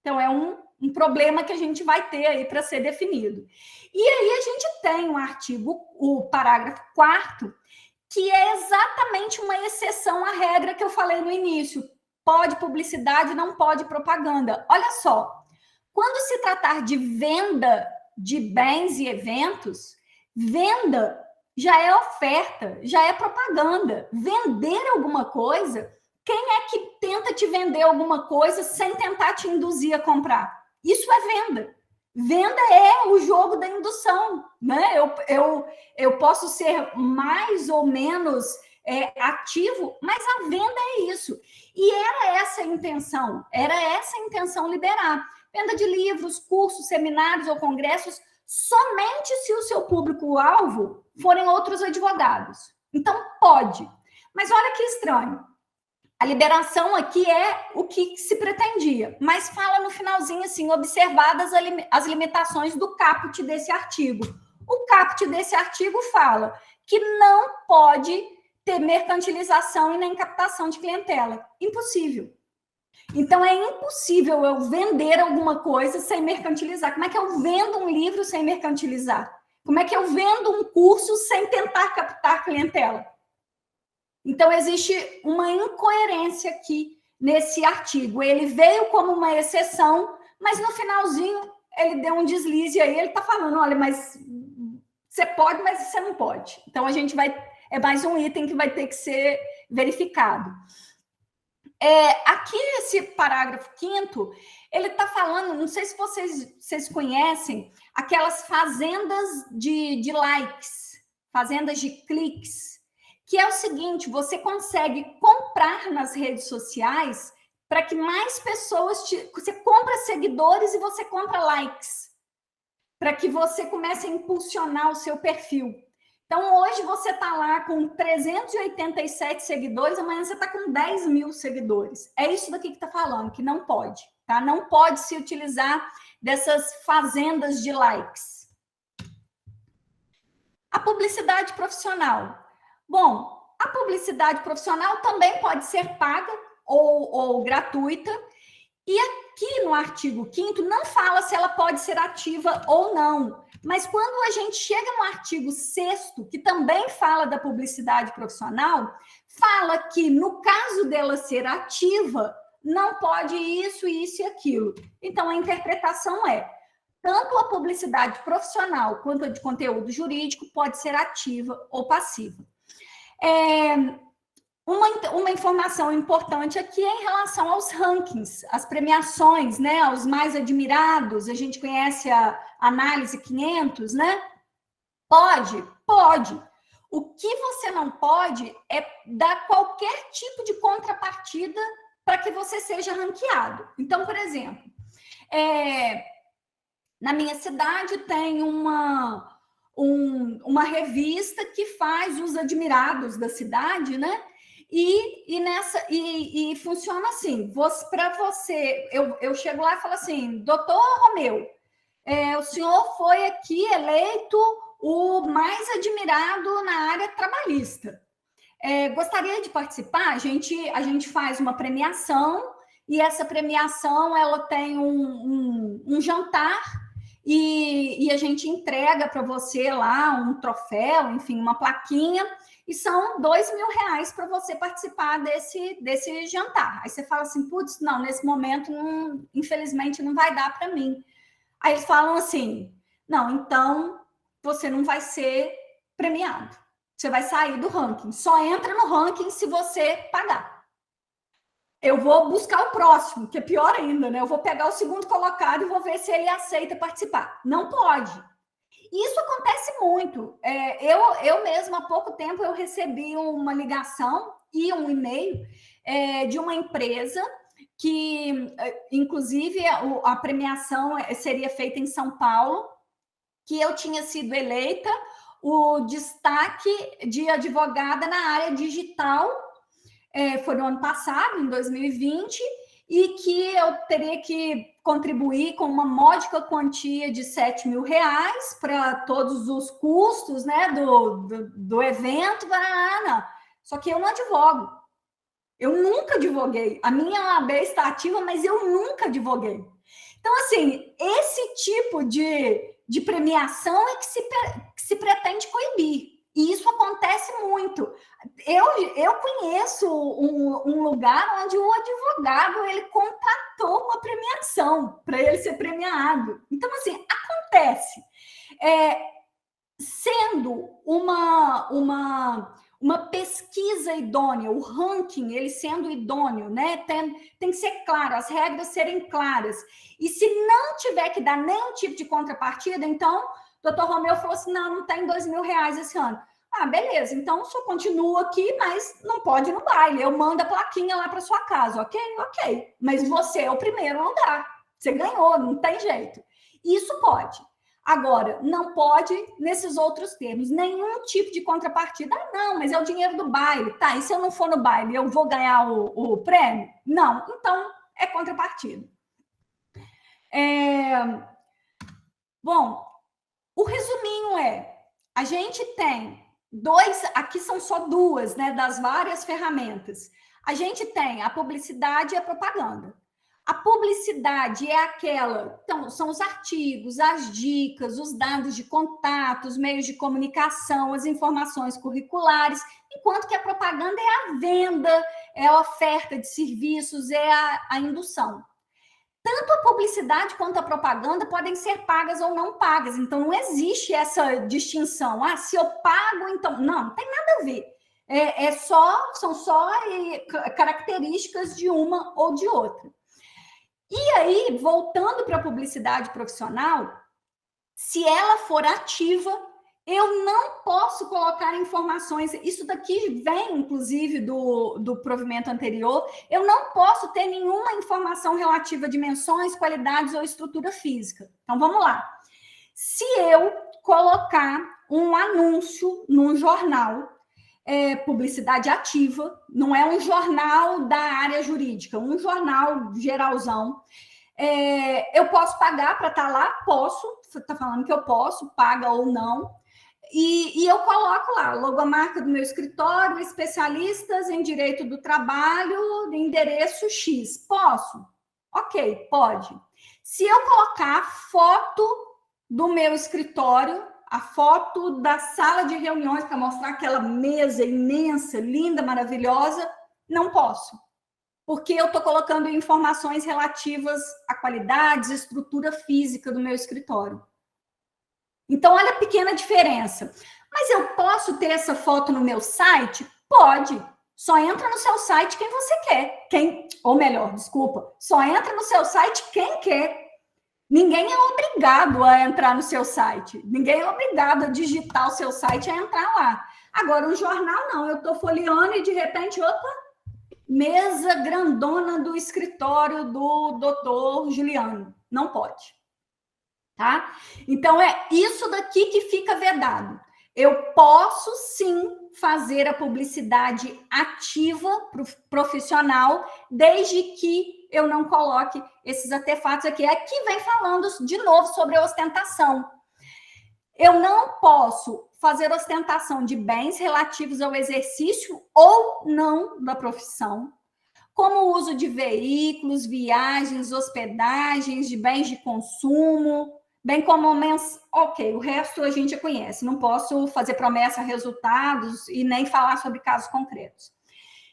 Então, é um problema que a gente vai ter aí para ser definido. E aí a gente tem um artigo, o parágrafo 4º, que é exatamente uma exceção à regra que eu falei no início. Pode publicidade, não pode propaganda. Olha só, quando se tratar de venda de bens e eventos, venda já é oferta, já é propaganda. Vender alguma coisa, quem é que tenta te vender alguma coisa sem tentar te induzir a comprar? Isso é venda. Venda é o jogo da indução, né? Eu posso ser mais ou menos ativo, mas a venda é isso. E era essa a intenção liberar. Venda de livros, cursos, seminários ou congressos, somente se o seu público-alvo forem outros advogados. Então, pode. Mas olha que estranho. A liberação aqui é o que se pretendia, mas fala no finalzinho assim, observadas as limitações do caput desse artigo. O caput desse artigo fala que não pode ter mercantilização e nem captação de clientela. Impossível. Então, é impossível eu vender alguma coisa sem mercantilizar. Como é que eu vendo um livro sem mercantilizar? Como é que eu vendo um curso sem tentar captar clientela? Então, existe uma incoerência aqui nesse artigo. Ele veio como uma exceção, mas no finalzinho ele deu um deslize aí. Ele está falando, olha, mas você pode, mas você não pode. Então, a gente vai... É mais um item que vai ter que ser verificado. Aqui, esse parágrafo 5º, ele está falando, não sei se vocês conhecem, aquelas fazendas de likes, fazendas de cliques, que é o seguinte, você consegue comprar nas redes sociais para que mais pessoas... Você compra seguidores e você compra likes, para que você comece a impulsionar o seu perfil. Então, hoje você está lá com 387 seguidores, amanhã você está com 10 mil seguidores. É isso daqui que está falando, que não pode, tá? Não pode se utilizar dessas fazendas de likes. A publicidade profissional. Bom, a publicidade profissional também pode ser paga ou gratuita. E aqui no artigo 5º não fala se ela pode ser ativa ou não. Mas quando a gente chega no artigo 6º, que também fala da publicidade profissional, fala que no caso dela ser ativa, não pode isso, isso e aquilo. Então, a interpretação é, tanto a publicidade profissional quanto a de conteúdo jurídico pode ser ativa ou passiva. Uma informação importante aqui é em relação aos rankings, as premiações, né, aos mais admirados. A gente conhece a Análise 500, né? Pode. O que você não pode é dar qualquer tipo de contrapartida para que você seja ranqueado. Então, por exemplo, na minha cidade tem uma revista que faz os admirados da cidade, né? E funciona assim, para você, eu chego lá e falo assim, doutor Romeu, o senhor foi aqui eleito o mais admirado na área trabalhista. Gostaria de participar? A gente faz uma premiação, e essa premiação ela tem um jantar, e a gente entrega para você lá um troféu, enfim, uma plaquinha, e são R$2.000 para você participar desse jantar. Aí você fala assim, putz, não, nesse momento, infelizmente, não vai dar para mim. Aí eles falam assim, não, então você não vai ser premiado. Você vai sair do ranking. Só entra no ranking se você pagar. Eu vou buscar o próximo, que é pior ainda, né? Eu vou pegar o segundo colocado e vou ver se ele aceita participar. Não pode. Isso acontece muito. Eu mesma, há pouco tempo, eu recebi uma ligação e um e-mail de uma empresa que, inclusive, a premiação seria feita em São Paulo, que eu tinha sido eleita o destaque de advogada na área digital, foi no ano passado, em 2020, e que eu teria que contribuir com uma módica quantia de R$7.000 para todos os custos, né, do evento. Não. Só que eu não advogo. Eu nunca advoguei. A minha OAB está ativa, mas eu nunca advoguei. Então, assim, esse tipo de premiação é que se pretende coibir. E isso acontece muito. Eu conheço um lugar onde o advogado ele contratou uma premiação para ele ser premiado. Então, assim, acontece. Sendo uma pesquisa idônea, o ranking, ele sendo idôneo, né? Tem que ser claro, as regras serem claras. E se não tiver que dar nenhum tipo de contrapartida, então... Doutor Romeu falou assim, não tem R$2.000 esse ano. Ah, beleza, então o senhor continua aqui, mas não pode ir no baile. Eu mando a plaquinha lá para sua casa, ok. Mas você é o primeiro lugar. Você ganhou, não tem jeito. Isso pode. Agora, não pode nesses outros termos. Nenhum tipo de contrapartida. Ah, não, mas é o dinheiro do baile. Tá, e se eu não for no baile, eu vou ganhar o prêmio? Não, então é contrapartida. Bom... O resuminho a gente tem aqui são só duas, né, das várias ferramentas. A gente tem a publicidade e a propaganda. A publicidade é aquela, então, são os artigos, as dicas, os dados de contato, os meios de comunicação, as informações curriculares, enquanto que a propaganda é a venda, é a oferta de serviços, é a indução. Tanto a publicidade quanto a propaganda podem ser pagas ou não pagas. Então, não existe essa distinção. Ah, se eu pago, então... Não tem nada a ver. São só características de uma ou de outra. E aí, voltando para a publicidade profissional, se ela for ativa, eu não posso colocar informações, isso daqui vem, inclusive, do provimento anterior, eu não posso ter nenhuma informação relativa a dimensões, qualidades ou estrutura física. Então, vamos lá. Se eu colocar um anúncio num jornal, publicidade ativa, não é um jornal da área jurídica, um jornal geralzão. Eu posso pagar para estar lá? Posso, você está falando que eu posso, paga ou não. E eu coloco lá, logomarca do meu escritório, especialistas em direito do trabalho, endereço X. Posso? Ok, pode. Se eu colocar a foto do meu escritório, a foto da sala de reuniões para mostrar aquela mesa imensa, linda, maravilhosa, não posso. Porque eu estou colocando informações relativas a qualidades, estrutura física do meu escritório. Então, olha a pequena diferença. Mas eu posso ter essa foto no meu site? Pode. Só entra no seu site quem você quer. Ou melhor, desculpa, só entra no seu site quem quer. Ninguém é obrigado a entrar no seu site. Ninguém é obrigado a digitar o seu site e a entrar lá. Agora, um jornal, não. Eu estou folheando e, de repente, opa, mesa grandona do escritório do doutor Juliano. Não pode. Tá? Então, é isso daqui que fica vedado. Eu posso, sim, fazer a publicidade ativa profissional, desde que eu não coloque esses artefatos aqui. Aqui vem falando de novo sobre a ostentação. Eu não posso fazer ostentação de bens relativos ao exercício ou não da profissão, como o uso de veículos, viagens, hospedagens, de bens de consumo, bem como ok, o resto a gente já conhece. Não posso fazer promessa, resultados e nem falar sobre casos concretos.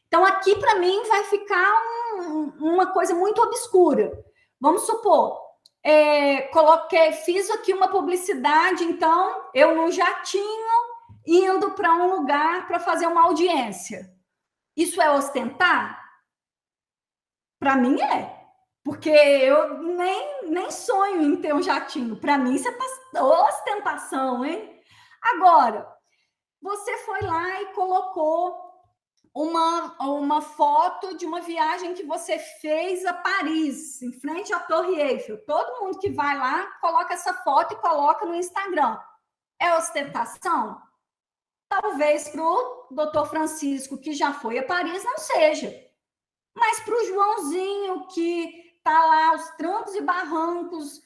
Então, aqui, para mim, vai ficar uma coisa muito obscura. Vamos supor, fiz aqui uma publicidade, então, eu num jatinho, indo para um lugar para fazer uma audiência. Isso é ostentar? Para mim, é. Porque eu nem sonho em ter um jatinho. Para mim, isso é ostentação, hein? Agora, você foi lá e colocou uma foto de uma viagem que você fez a Paris, em frente à Torre Eiffel. Todo mundo que vai lá coloca essa foto e coloca no Instagram. É ostentação? Talvez para o doutor Francisco, que já foi a Paris, não seja. Mas para o Joãozinho, que está lá aos trancos e barrancos,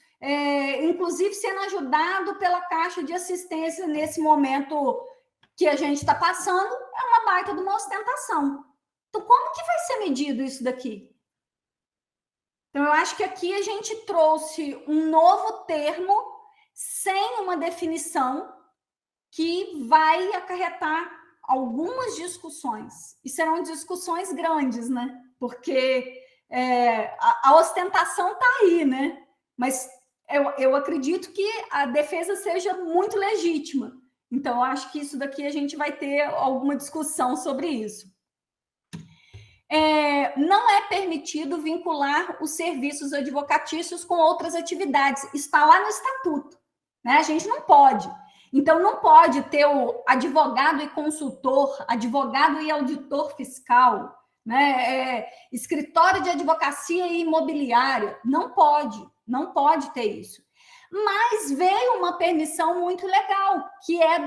inclusive sendo ajudado pela Caixa de Assistência nesse momento que a gente está passando, é uma baita de uma ostentação. Então, como que vai ser medido isso daqui? Então, eu acho que aqui a gente trouxe um novo termo sem uma definição que vai acarretar algumas discussões. E serão discussões grandes, né? Porque a ostentação está aí, né? Mas eu acredito que a defesa seja muito legítima. Então, eu acho que isso daqui a gente vai ter alguma discussão sobre isso. Não é permitido vincular os serviços advocatícios com outras atividades. Está lá no estatuto, né? A gente não pode. Então, não pode ter o advogado e consultor, advogado e auditor fiscal, né? Escritório de advocacia e imobiliária. Não pode ter isso. Mas veio uma permissão muito legal, que é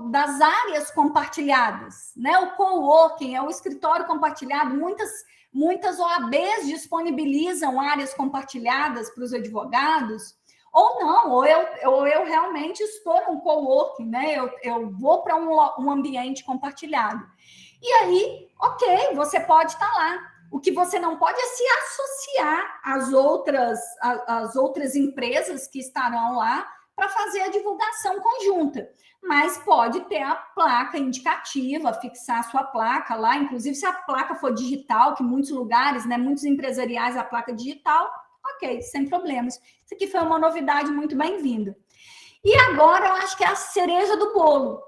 das áreas compartilhadas, né? O coworking é o escritório compartilhado. Muitas OABs disponibilizam áreas compartilhadas para os advogados, ou não, ou eu realmente estou num coworking, né? Eu vou para um ambiente compartilhado. E aí, ok, você pode estar lá. O que você não pode é se associar às outras empresas que estarão lá para fazer a divulgação conjunta. Mas pode ter a placa indicativa, fixar a sua placa lá, inclusive se a placa for digital, que muitos lugares, né, muitos empresariais, a placa digital, ok, sem problemas. Isso aqui foi uma novidade muito bem-vinda. E agora eu acho que é a cereja do bolo,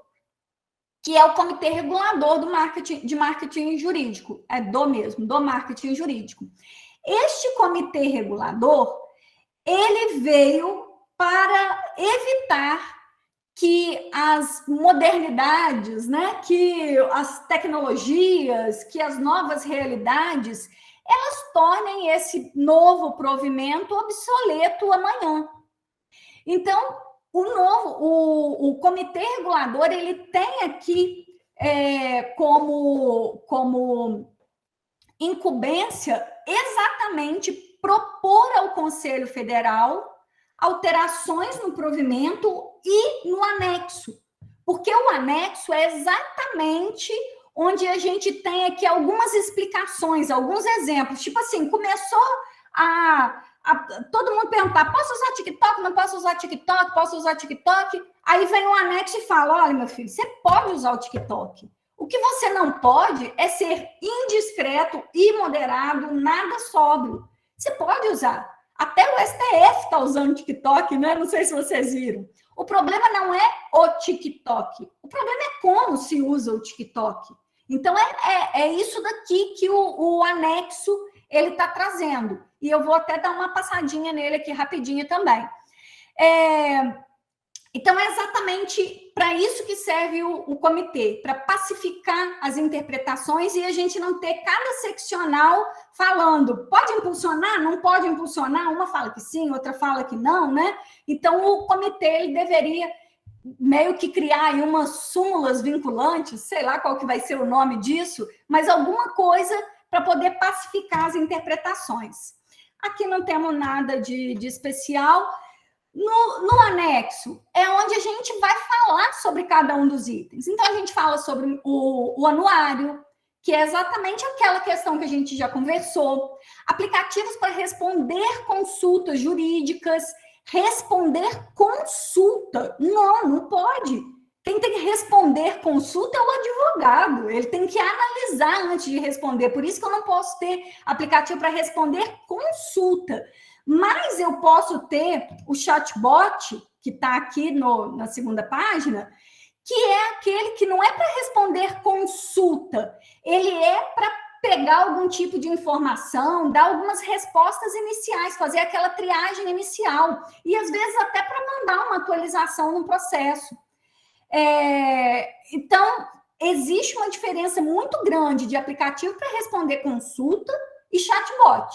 que é o Comitê Regulador de Marketing Jurídico, do marketing jurídico. Este Comitê Regulador, ele veio para evitar que as modernidades, né, que as tecnologias, que as novas realidades, elas tornem esse novo provimento obsoleto amanhã. Então, o comitê regulador, ele tem aqui como incumbência exatamente propor ao Conselho Federal alterações no provimento e no anexo, porque o anexo é exatamente onde a gente tem aqui algumas explicações, alguns exemplos, tipo assim, começou a todo mundo perguntar, posso usar TikTok, não posso usar TikTok, posso usar TikTok? Aí vem o anexo e fala, olha, meu filho, você pode usar o TikTok. O que você não pode é ser indiscreto, imoderado, nada sóbrio. Você pode usar. Até o STF está usando TikTok, né? Não sei se vocês viram. O problema não é o TikTok. O problema é como se usa o TikTok. Então, é isso daqui que o anexo ele está trazendo. E eu vou até dar uma passadinha nele aqui rapidinho também. Então, é exatamente para isso que serve o comitê, para pacificar as interpretações e a gente não ter cada seccional falando, pode impulsionar, não pode impulsionar, uma fala que sim, outra fala que não, né? Então, o comitê ele deveria meio que criar aí umas súmulas vinculantes, sei lá qual que vai ser o nome disso, mas alguma coisa para poder pacificar as interpretações. Aqui não temos nada de especial. No anexo, é onde a gente vai falar sobre cada um dos itens. Então, a gente fala sobre o anuário, que é exatamente aquela questão que a gente já conversou. Aplicativos para responder consultas jurídicas. Responder consulta. Não pode. Quem tem que responder consulta é o advogado. Ele tem que analisar antes de responder. Por isso que eu não posso ter aplicativo para responder consulta. Mas eu posso ter o chatbot, que está aqui na segunda página, que é aquele que não é para responder consulta, ele é para pegar algum tipo de informação, dar algumas respostas iniciais, fazer aquela triagem inicial, e às vezes até para mandar uma atualização no processo. Então, existe uma diferença muito grande de aplicativo para responder consulta e chatbot.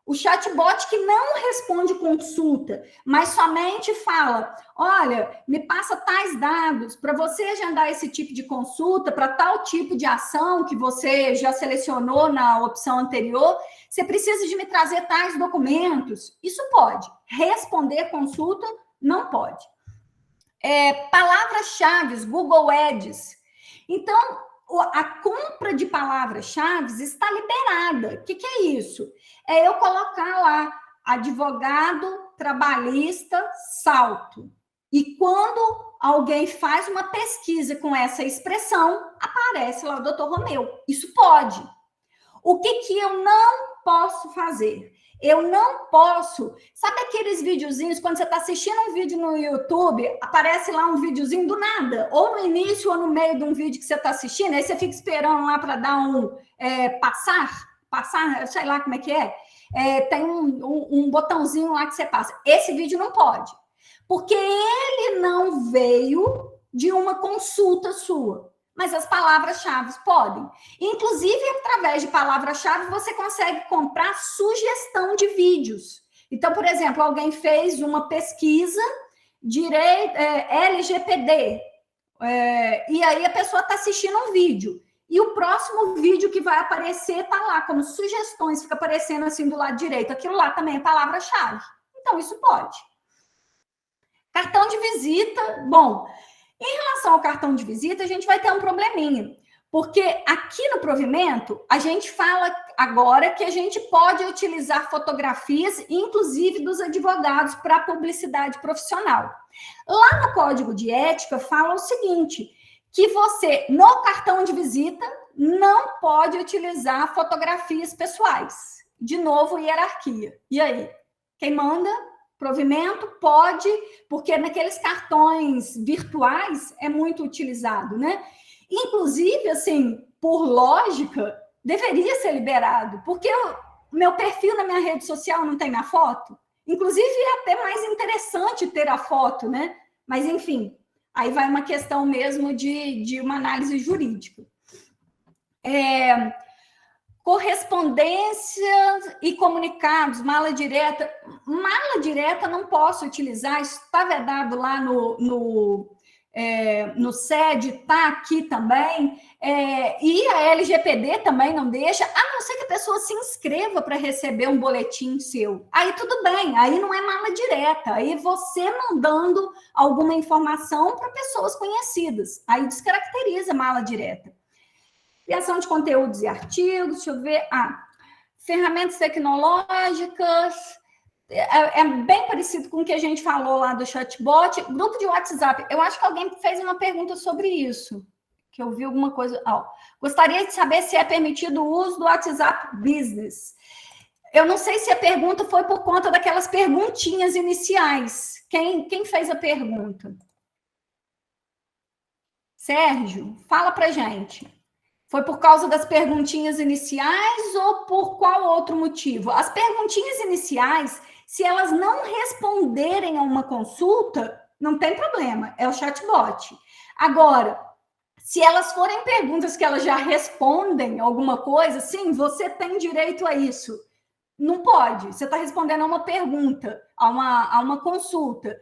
O chatbot que não responde consulta, mas somente fala, olha, me passa tais dados para você agendar esse tipo de consulta, para tal tipo de ação que você já selecionou na opção anterior, você precisa de me trazer tais documentos. Isso pode. Responder consulta, não pode. Palavras-chave, Google Ads. Então, a compra de palavras-chave está liberada. O que é isso? É eu colocar lá advogado trabalhista salto. E quando alguém faz uma pesquisa com essa expressão, aparece lá o Dr. Romeu. Isso pode. O que eu não posso fazer? Eu não posso... Sabe aqueles videozinhos, quando você está assistindo um vídeo no YouTube, aparece lá um videozinho do nada, ou no início ou no meio de um vídeo que você está assistindo, aí você fica esperando lá para dar um passar, sei lá como é que é. Tem um botãozinho lá que você passa. Esse vídeo não pode, porque ele não veio de uma consulta sua. Mas as palavras-chave podem. Inclusive, através de palavras-chave, você consegue comprar sugestão de vídeos. Então, por exemplo, alguém fez uma pesquisa LGPD, e aí a pessoa está assistindo um vídeo. E o próximo vídeo que vai aparecer está lá, como sugestões, fica aparecendo assim do lado direito. Aquilo lá também é palavra-chave. Então, isso pode. Cartão de visita, bom... Em relação ao cartão de visita, a gente vai ter um probleminha, porque aqui no provimento, a gente fala agora que a gente pode utilizar fotografias, inclusive dos advogados, para publicidade profissional. Lá no Código de Ética, fala o seguinte, que você, no cartão de visita, não pode utilizar fotografias pessoais. De novo, hierarquia. E aí? Quem manda? Provimento pode, porque naqueles cartões virtuais é muito utilizado, né? Inclusive, assim, por lógica, deveria ser liberado, porque o meu perfil na minha rede social não tem minha foto. Inclusive, é até mais interessante ter a foto, né? Mas, enfim, aí vai uma questão mesmo de uma análise jurídica. Correspondência e comunicados, mala direta. Mala direta não posso utilizar, isso está vedado lá no SED, está aqui também, e a LGPD também não deixa, a não ser que a pessoa se inscreva para receber um boletim seu. Aí tudo bem, aí não é mala direta, aí você mandando alguma informação para pessoas conhecidas, aí descaracteriza a mala direta. Criação de conteúdos e artigos, deixa eu ver. Ferramentas tecnológicas. É bem parecido com o que a gente falou lá do chatbot. Grupo de WhatsApp. Eu acho que alguém fez uma pergunta sobre isso. Que eu vi alguma coisa. Gostaria de saber se é permitido o uso do WhatsApp Business. Eu não sei se a pergunta foi por conta daquelas perguntinhas iniciais. Quem fez a pergunta? Sérgio, fala pra gente. Foi por causa das perguntinhas iniciais ou por qual outro motivo? As perguntinhas iniciais, se elas não responderem a uma consulta, não tem problema, é o chatbot. Agora, se elas forem perguntas que elas já respondem alguma coisa, sim, você tem direito a isso. Não pode, você está respondendo a uma pergunta, a uma consulta.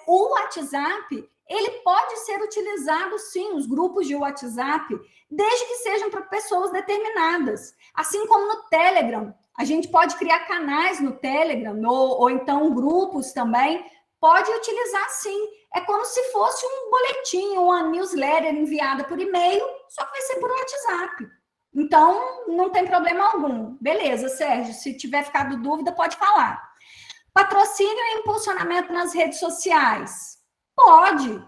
O WhatsApp, ele pode ser utilizado, sim, os grupos de WhatsApp, desde que sejam para pessoas determinadas. Assim como no Telegram, a gente pode criar canais no Telegram, ou então grupos também, pode utilizar, sim. É como se fosse um boletim, uma newsletter enviada por e-mail, só que vai ser por WhatsApp. Então, não tem problema algum. Beleza, Sérgio, se tiver ficado dúvida, pode falar. Patrocínio e impulsionamento nas redes sociais. Pode.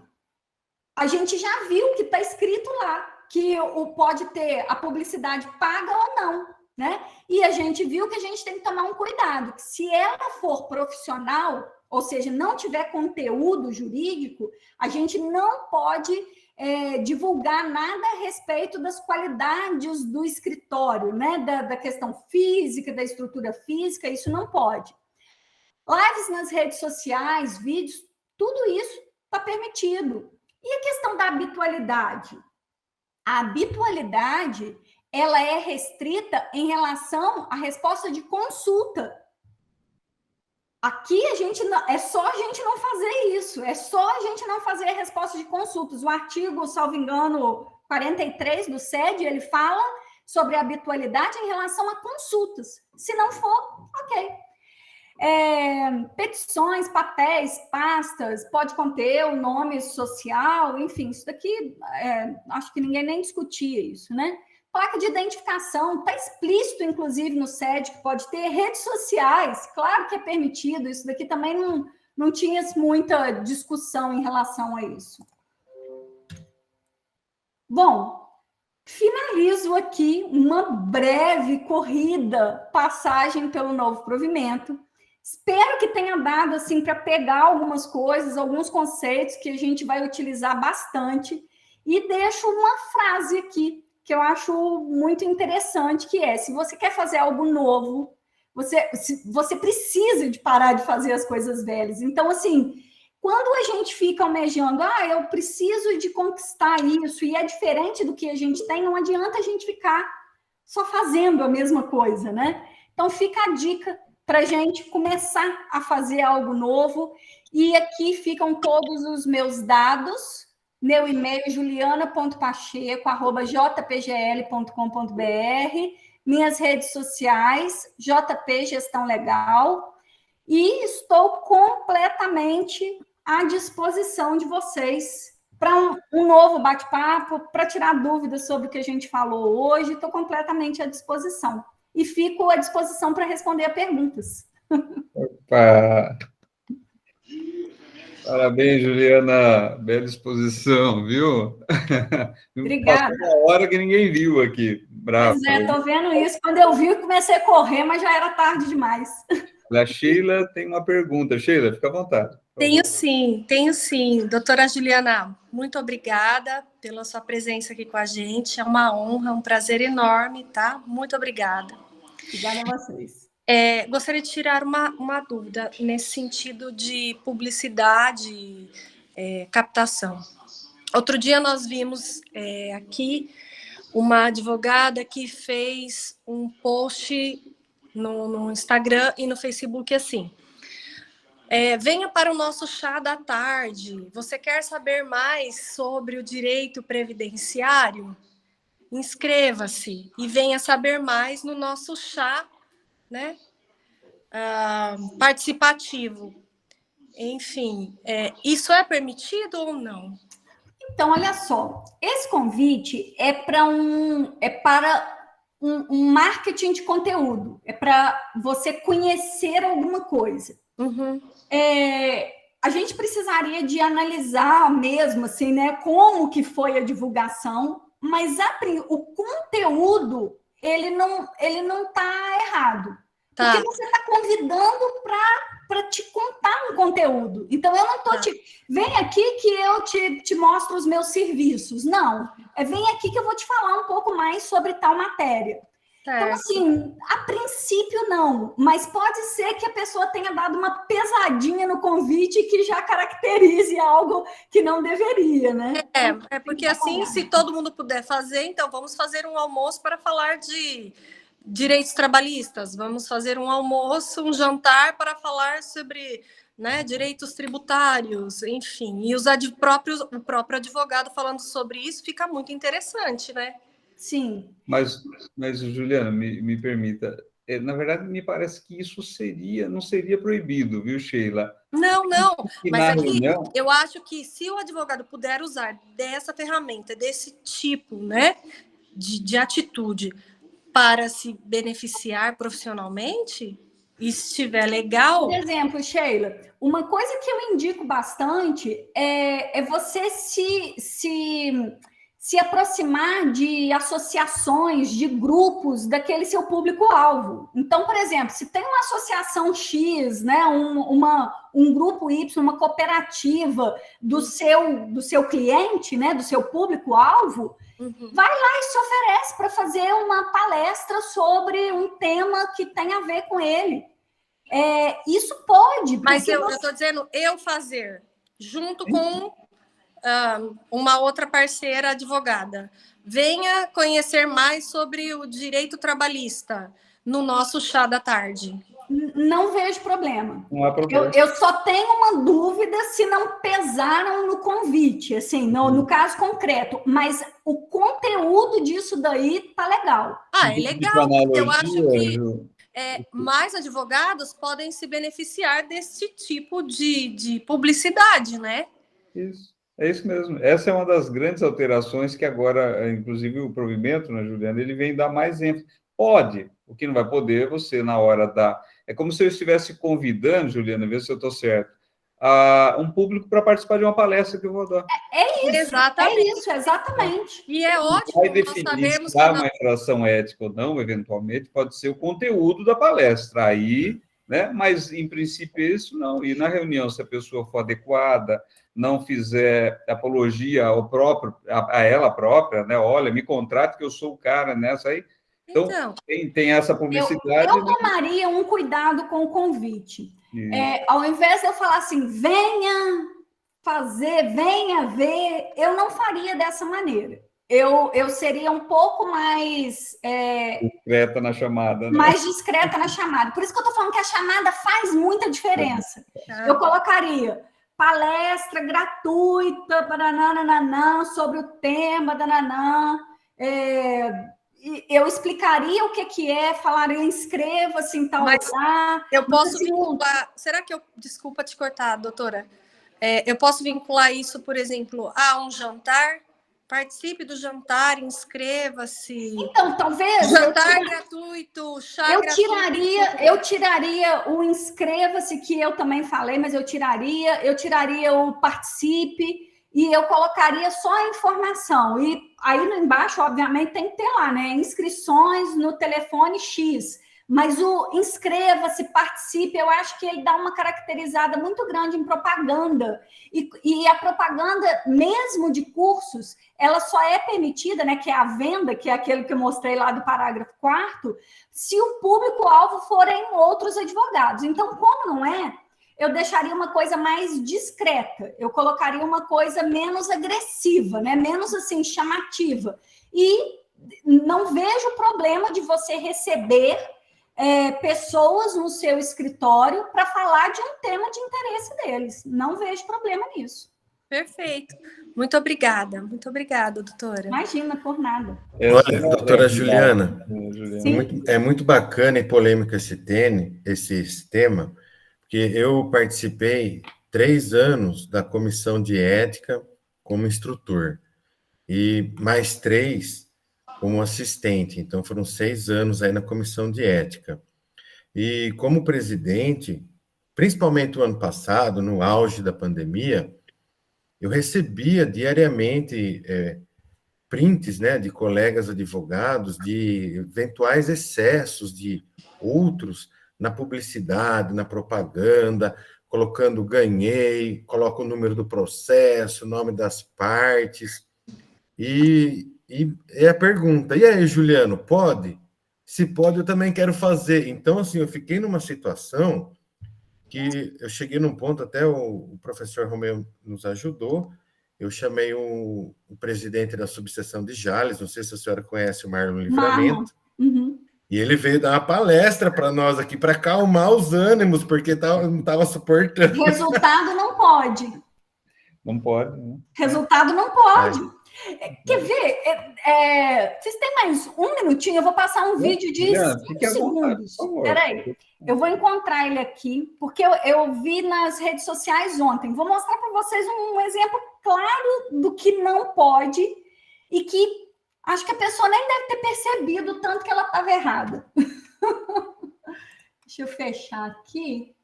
A gente já viu que está escrito lá, que pode ter a publicidade paga ou não, né? E a gente viu que a gente tem que tomar um cuidado, que se ela for profissional, ou seja, não tiver conteúdo jurídico, a gente não pode divulgar nada a respeito das qualidades do escritório, né? Da questão física, da estrutura física, isso não pode. Lives nas redes sociais, vídeos, tudo isso está permitido. E a questão da habitualidade? A habitualidade, ela é restrita em relação à resposta de consulta. Aqui é só a gente não fazer isso, é só a gente não fazer a resposta de consultas. O artigo, salvo engano, 43 do SED, ele fala sobre a habitualidade em relação a consultas. Se não for, ok. Petições, papéis, pastas, pode conter o nome social, enfim, isso daqui, acho que ninguém nem discutia isso, né? Placa de identificação, está explícito, inclusive, no SED, que pode ter redes sociais, claro que é permitido, isso daqui também não tinha muita discussão em relação a isso. Bom, finalizo aqui uma breve passagem pelo novo provimento. Espero que tenha dado assim para pegar algumas coisas, alguns conceitos que a gente vai utilizar bastante, e deixo uma frase aqui que eu acho muito interessante, que é: se você quer fazer algo novo, você precisa de parar de fazer as coisas velhas. Então, assim, quando a gente fica almejando, eu preciso de conquistar isso, e é diferente do que a gente tem, não adianta a gente ficar só fazendo a mesma coisa, né? Então, fica a dica para a gente começar a fazer algo novo. E aqui ficam todos os meus dados. Meu e-mail é juliana.pacheco@jpgl.com.br, minhas redes sociais, JP Gestão Legal, e estou completamente à disposição de vocês para um novo bate-papo, para tirar dúvidas sobre o que a gente falou hoje. Estou completamente à disposição. E fico à disposição para responder a perguntas. Opa! Parabéns, Juliana. Bela exposição, viu? Obrigada. Passou uma hora que ninguém viu aqui. Bravo. Pois estou vendo isso. Quando eu vi, comecei a correr, mas já era tarde demais. A Sheila tem uma pergunta. Sheila, fica à vontade. Tenho sim. Doutora Juliana, muito obrigada pela sua presença aqui com a gente. É uma honra, um prazer enorme, tá? Muito obrigada. Obrigada a vocês. Gostaria de tirar uma dúvida nesse sentido de publicidade, captação. Outro dia nós vimos aqui uma advogada que fez um post no Instagram e no Facebook assim: venha para o nosso chá da tarde. Você quer saber mais sobre o direito previdenciário? Inscreva-se e venha saber mais no nosso chá, né, participativo. Enfim, isso é permitido ou não? Então, olha só, esse convite é para um marketing de conteúdo, é para você conhecer alguma coisa. Uhum. A gente precisaria de analisar mesmo, assim, né, como que foi a divulgação, mas o conteúdo, ele não está errado. Tá. Porque você está convidando para te contar um conteúdo. Então, eu não estou vem aqui que eu te mostro os meus serviços. Não, vem aqui que eu vou te falar um pouco mais sobre tal matéria. Certo. Então, assim, a princípio não, mas pode ser que a pessoa tenha dado uma pesadinha no convite que já caracterize algo que não deveria, né? Porque assim, se todo mundo puder fazer, então vamos fazer um almoço para falar de direitos trabalhistas, vamos fazer um almoço, um jantar para falar sobre, né, direitos tributários, enfim, e o próprio advogado falando sobre isso fica muito interessante, né? Sim. Mas Juliana, me permita, na verdade, me parece que isso não seria proibido, viu, Sheila? Não, mas aqui reunião... eu acho que se o advogado puder usar dessa ferramenta, desse tipo, né, de atitude para se beneficiar profissionalmente, e estiver legal... Por exemplo, Sheila, uma coisa que eu indico bastante é você se aproximar de associações, de grupos daquele seu público-alvo. Então, por exemplo, se tem uma associação X, né, um grupo Y, uma cooperativa do seu cliente, né, do seu público-alvo, vai lá e se oferece para fazer uma palestra sobre um tema que tem a ver com ele. Isso pode. Mas eu estou dizendo eu fazer, junto com uma outra parceira advogada. Venha conhecer mais sobre o direito trabalhista no nosso chá da tarde. Não vejo problema. Não há problema. Eu só tenho uma dúvida se não pesaram no convite, assim, no caso concreto, mas o conteúdo disso daí tá legal. É legal. Eu acho que mais advogados podem se beneficiar desse tipo de publicidade, né? Isso. É isso mesmo. Essa é uma das grandes alterações que agora, inclusive, o provimento, né, Juliana, ele vem dar mais ênfase. Pode, o que não vai poder, você, na hora da... É como se eu estivesse convidando, Juliana, vê se eu estou certo, um público para participar de uma palestra que eu vou dar. É isso, exatamente. É isso, exatamente. E é ótimo vai definir se há uma infração ética ou não, eventualmente, pode ser o conteúdo da palestra. Aí, né? Mas, em princípio, isso não. E na reunião, se a pessoa for adequada, não fizer apologia a ela própria, né? Olha, me contrate que eu sou o cara nessa aí. Então, tem essa publicidade. Eu tomaria um cuidado com o convite. Ao invés de eu falar assim, venha fazer, venha ver, eu não faria dessa maneira. Eu seria um pouco mais... discreta na chamada. Né? Mais discreta na chamada. Por isso que eu estou falando que a chamada faz muita diferença. Eu colocaria palestra gratuita sobre o tema, eu explicaria o que é, falaria, inscreva-se em tal lugar. Eu posso vincular... Será que eu... Desculpa te cortar, doutora. Eu posso vincular isso, por exemplo, a um jantar? Participe do jantar, inscreva-se. Então, talvez... Jantar gratuito, chá gratuito. Eu tiraria o inscreva-se, que eu também falei, mas eu tiraria o participe, e eu colocaria só a informação. E aí, embaixo, obviamente, tem que ter lá, né? Inscrições no telefone X. Mas o inscreva-se, participe, eu acho que ele dá uma caracterizada muito grande em propaganda. E a propaganda, mesmo de cursos, ela só é permitida, né, que é a venda, que é aquele que eu mostrei lá do parágrafo 4º, se o público-alvo forem outros advogados. Então, como não é, eu deixaria uma coisa mais discreta, eu colocaria uma coisa menos agressiva, né, menos assim, chamativa. E não vejo problema de você receber pessoas no seu escritório para falar de um tema de interesse deles. Não vejo problema nisso. Perfeito. Muito obrigada, doutora. Imagina, por nada. Olha, doutora Juliana, Sim. é muito bacana e polêmico esse tema, porque eu participei 3 anos da comissão de ética como instrutor, e mais 3 como assistente, então foram 6 anos aí na comissão de ética. E como presidente, principalmente o ano passado, no auge da pandemia, eu recebia diariamente prints, né, de colegas advogados de eventuais excessos de outros na publicidade, na propaganda, colocando ganhei, coloca o número do processo, o nome das partes, e a pergunta, e aí, Juliano, pode? Se pode, eu também quero fazer. Então, assim, eu fiquei numa situação que eu cheguei num ponto, até o professor Romeu nos ajudou, eu chamei o presidente da subseção de Jales, não sei se a senhora conhece o Marlon Livramento, e ele veio dar uma palestra para nós aqui, para acalmar os ânimos, porque não estava suportando. Resultado não pode. Não pode, né? Resultado não pode. Quer ver? Vocês têm mais um minutinho? Eu vou passar um vídeo de 5 segundos. Espera aí. Eu vou encontrar ele aqui, porque eu vi nas redes sociais ontem. Vou mostrar para vocês um exemplo claro do que não pode e que acho que a pessoa nem deve ter percebido o tanto que ela estava errada. Deixa eu fechar aqui.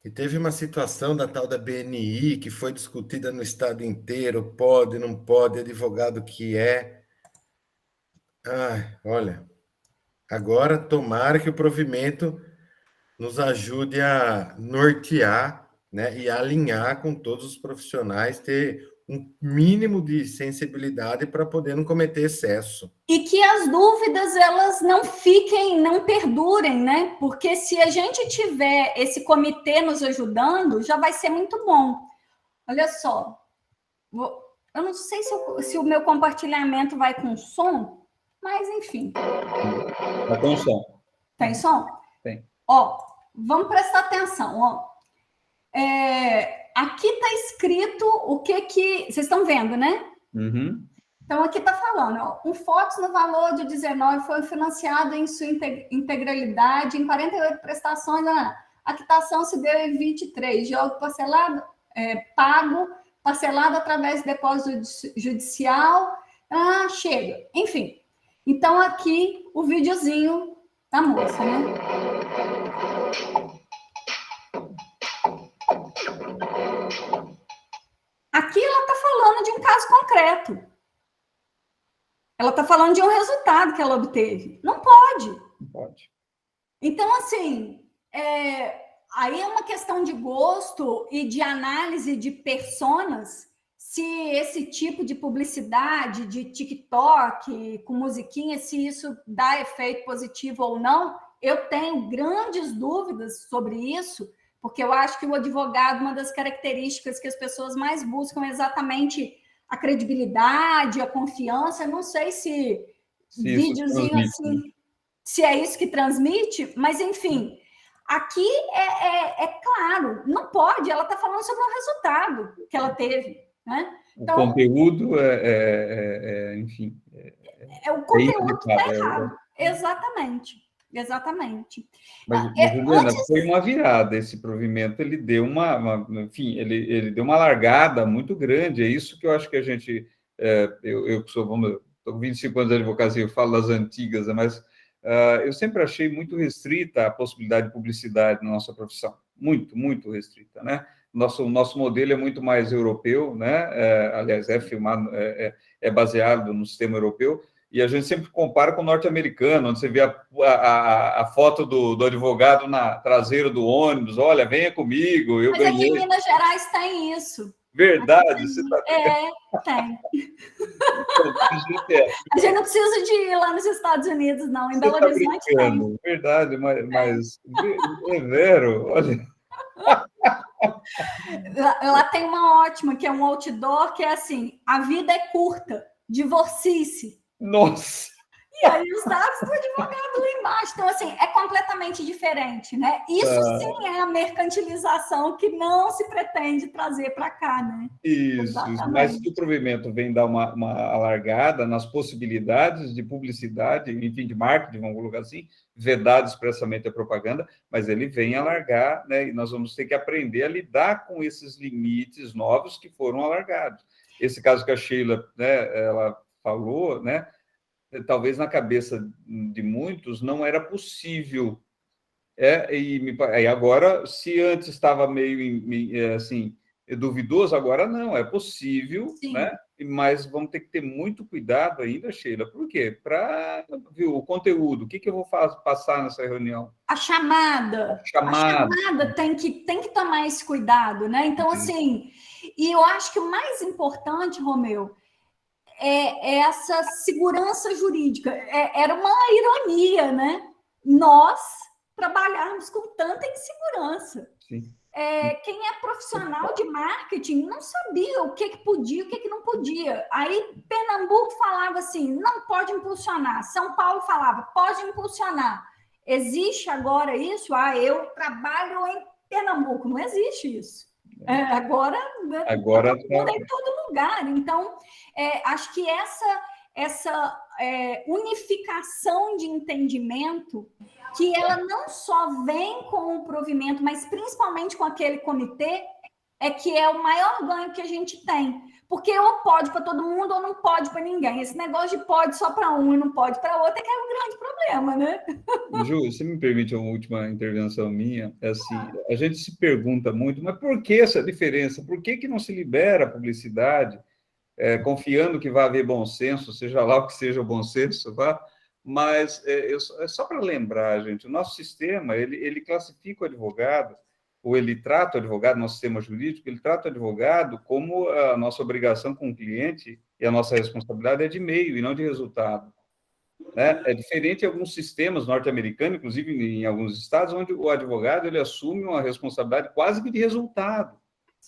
E teve uma situação da tal da BNI que foi discutida no estado inteiro, pode, não pode, advogado que é. Olha, agora tomara que o provimento nos ajude a nortear, né, e alinhar com todos os profissionais, ter um mínimo de sensibilidade para poder não cometer excesso. E que as dúvidas, elas não fiquem, não perdurem, né? Porque se a gente tiver esse comitê nos ajudando, já vai ser muito bom. Olha só, eu não sei se o meu compartilhamento vai com som, mas enfim. Vai com som. Tem som? Tem. Ó, vamos prestar atenção, ó. Aqui está escrito o que... Vocês estão vendo, né? Uhum. Então, aqui está falando, ó, um FOTS no valor de 19 foi financiado em sua integralidade em 48 prestações. A quitação se deu em 23. Jogo parcelado, pago, parcelado através de depósito judicial. Chega. Enfim. Então, aqui o videozinho da moça, né? Aqui ela está falando de um caso concreto. Ela está falando de um resultado que ela obteve. Não pode. Não pode. Então, assim, aí é uma questão de gosto e de análise de personas, se esse tipo de publicidade de TikTok com musiquinha, se isso dá efeito positivo ou não. Eu tenho grandes dúvidas sobre isso, porque eu acho que o advogado, uma das características que as pessoas mais buscam é exatamente a credibilidade, a confiança. Eu não sei se videozinho assim, se é isso que transmite, mas enfim, aqui é claro, não pode, ela está falando sobre um resultado que ela teve, né? Então, o conteúdo enfim... o conteúdo está errado, exatamente. Mas Juliana, foi uma virada esse provimento, ele deu enfim, ele deu uma largada muito grande, é isso que eu acho que a gente, eu que sou, estou com 25 anos de advocacia, eu falo das antigas, mas eu sempre achei muito restrita a possibilidade de publicidade na nossa profissão, muito restrita, né? Nosso modelo é muito mais europeu, né? Aliás, é filmado, é baseado no sistema europeu, e a gente sempre compara com o norte-americano, onde você vê a foto do advogado na traseira do ônibus, olha, venha comigo, eu ganhei. Mas aqui em Minas Gerais tem isso. Verdade? Você tá... tem. A gente não precisa de ir lá nos Estados Unidos, não. Em Belo Horizonte tem. Verdade, mas é vero, olha... Lá tem uma ótima, que é um outdoor, que é assim, a vida é curta. divorcie-se. Nossa! E aí os dados do advogado lá embaixo. Então, assim, é completamente diferente, né? Isso sim é a mercantilização que não se pretende trazer para cá, né? Isso, mas se o provimento vem dar uma alargada nas possibilidades de publicidade, enfim, de marketing, vamos colocar assim, vedado expressamente a propaganda, mas ele vem alargar, né? E nós vamos ter que aprender a lidar com esses limites novos que foram alargados. Esse caso que a Sheila, né, ela falou, né? Talvez na cabeça de muitos não era possível. E agora, se antes estava meio assim, duvidoso, agora não, é possível, Sim. Né? Mas vamos ter que ter muito cuidado ainda, Sheila. Por quê? Para ver o conteúdo, o que eu vou passar nessa reunião? A chamada tem que tomar esse cuidado, né? Então, assim, e eu acho que o mais importante, Romeu, é essa segurança jurídica. Era uma ironia, né? Nós trabalharmos com tanta insegurança. Sim. Quem é profissional de marketing não sabia o que podia, o que não podia. Aí Pernambuco falava assim, não pode impulsionar. São Paulo falava, pode impulsionar. Existe agora isso? Eu trabalho em Pernambuco. Não existe isso. Agora em todo lugar. Então, acho que essa unificação de entendimento, que ela não só vem com o provimento, mas principalmente com aquele comitê, que é o maior ganho que a gente tem. Porque ou pode para todo mundo ou não pode para ninguém. Esse negócio de pode só para um e não pode para outro que é um grande problema, né? Ju, se me permite uma última intervenção minha, assim, a gente se pergunta muito, mas por que essa diferença? Por que não se libera a publicidade, confiando que vai haver bom senso, seja lá o que seja o bom senso, mas só para lembrar, gente, o nosso sistema, ele classifica o advogado, ou ele trata o advogado, nosso sistema jurídico, ele trata o advogado como a nossa obrigação com o cliente e a nossa responsabilidade é de meio e não de resultado. Né? É diferente em alguns sistemas norte-americanos, inclusive em alguns estados, onde o advogado ele assume uma responsabilidade quase que de resultado.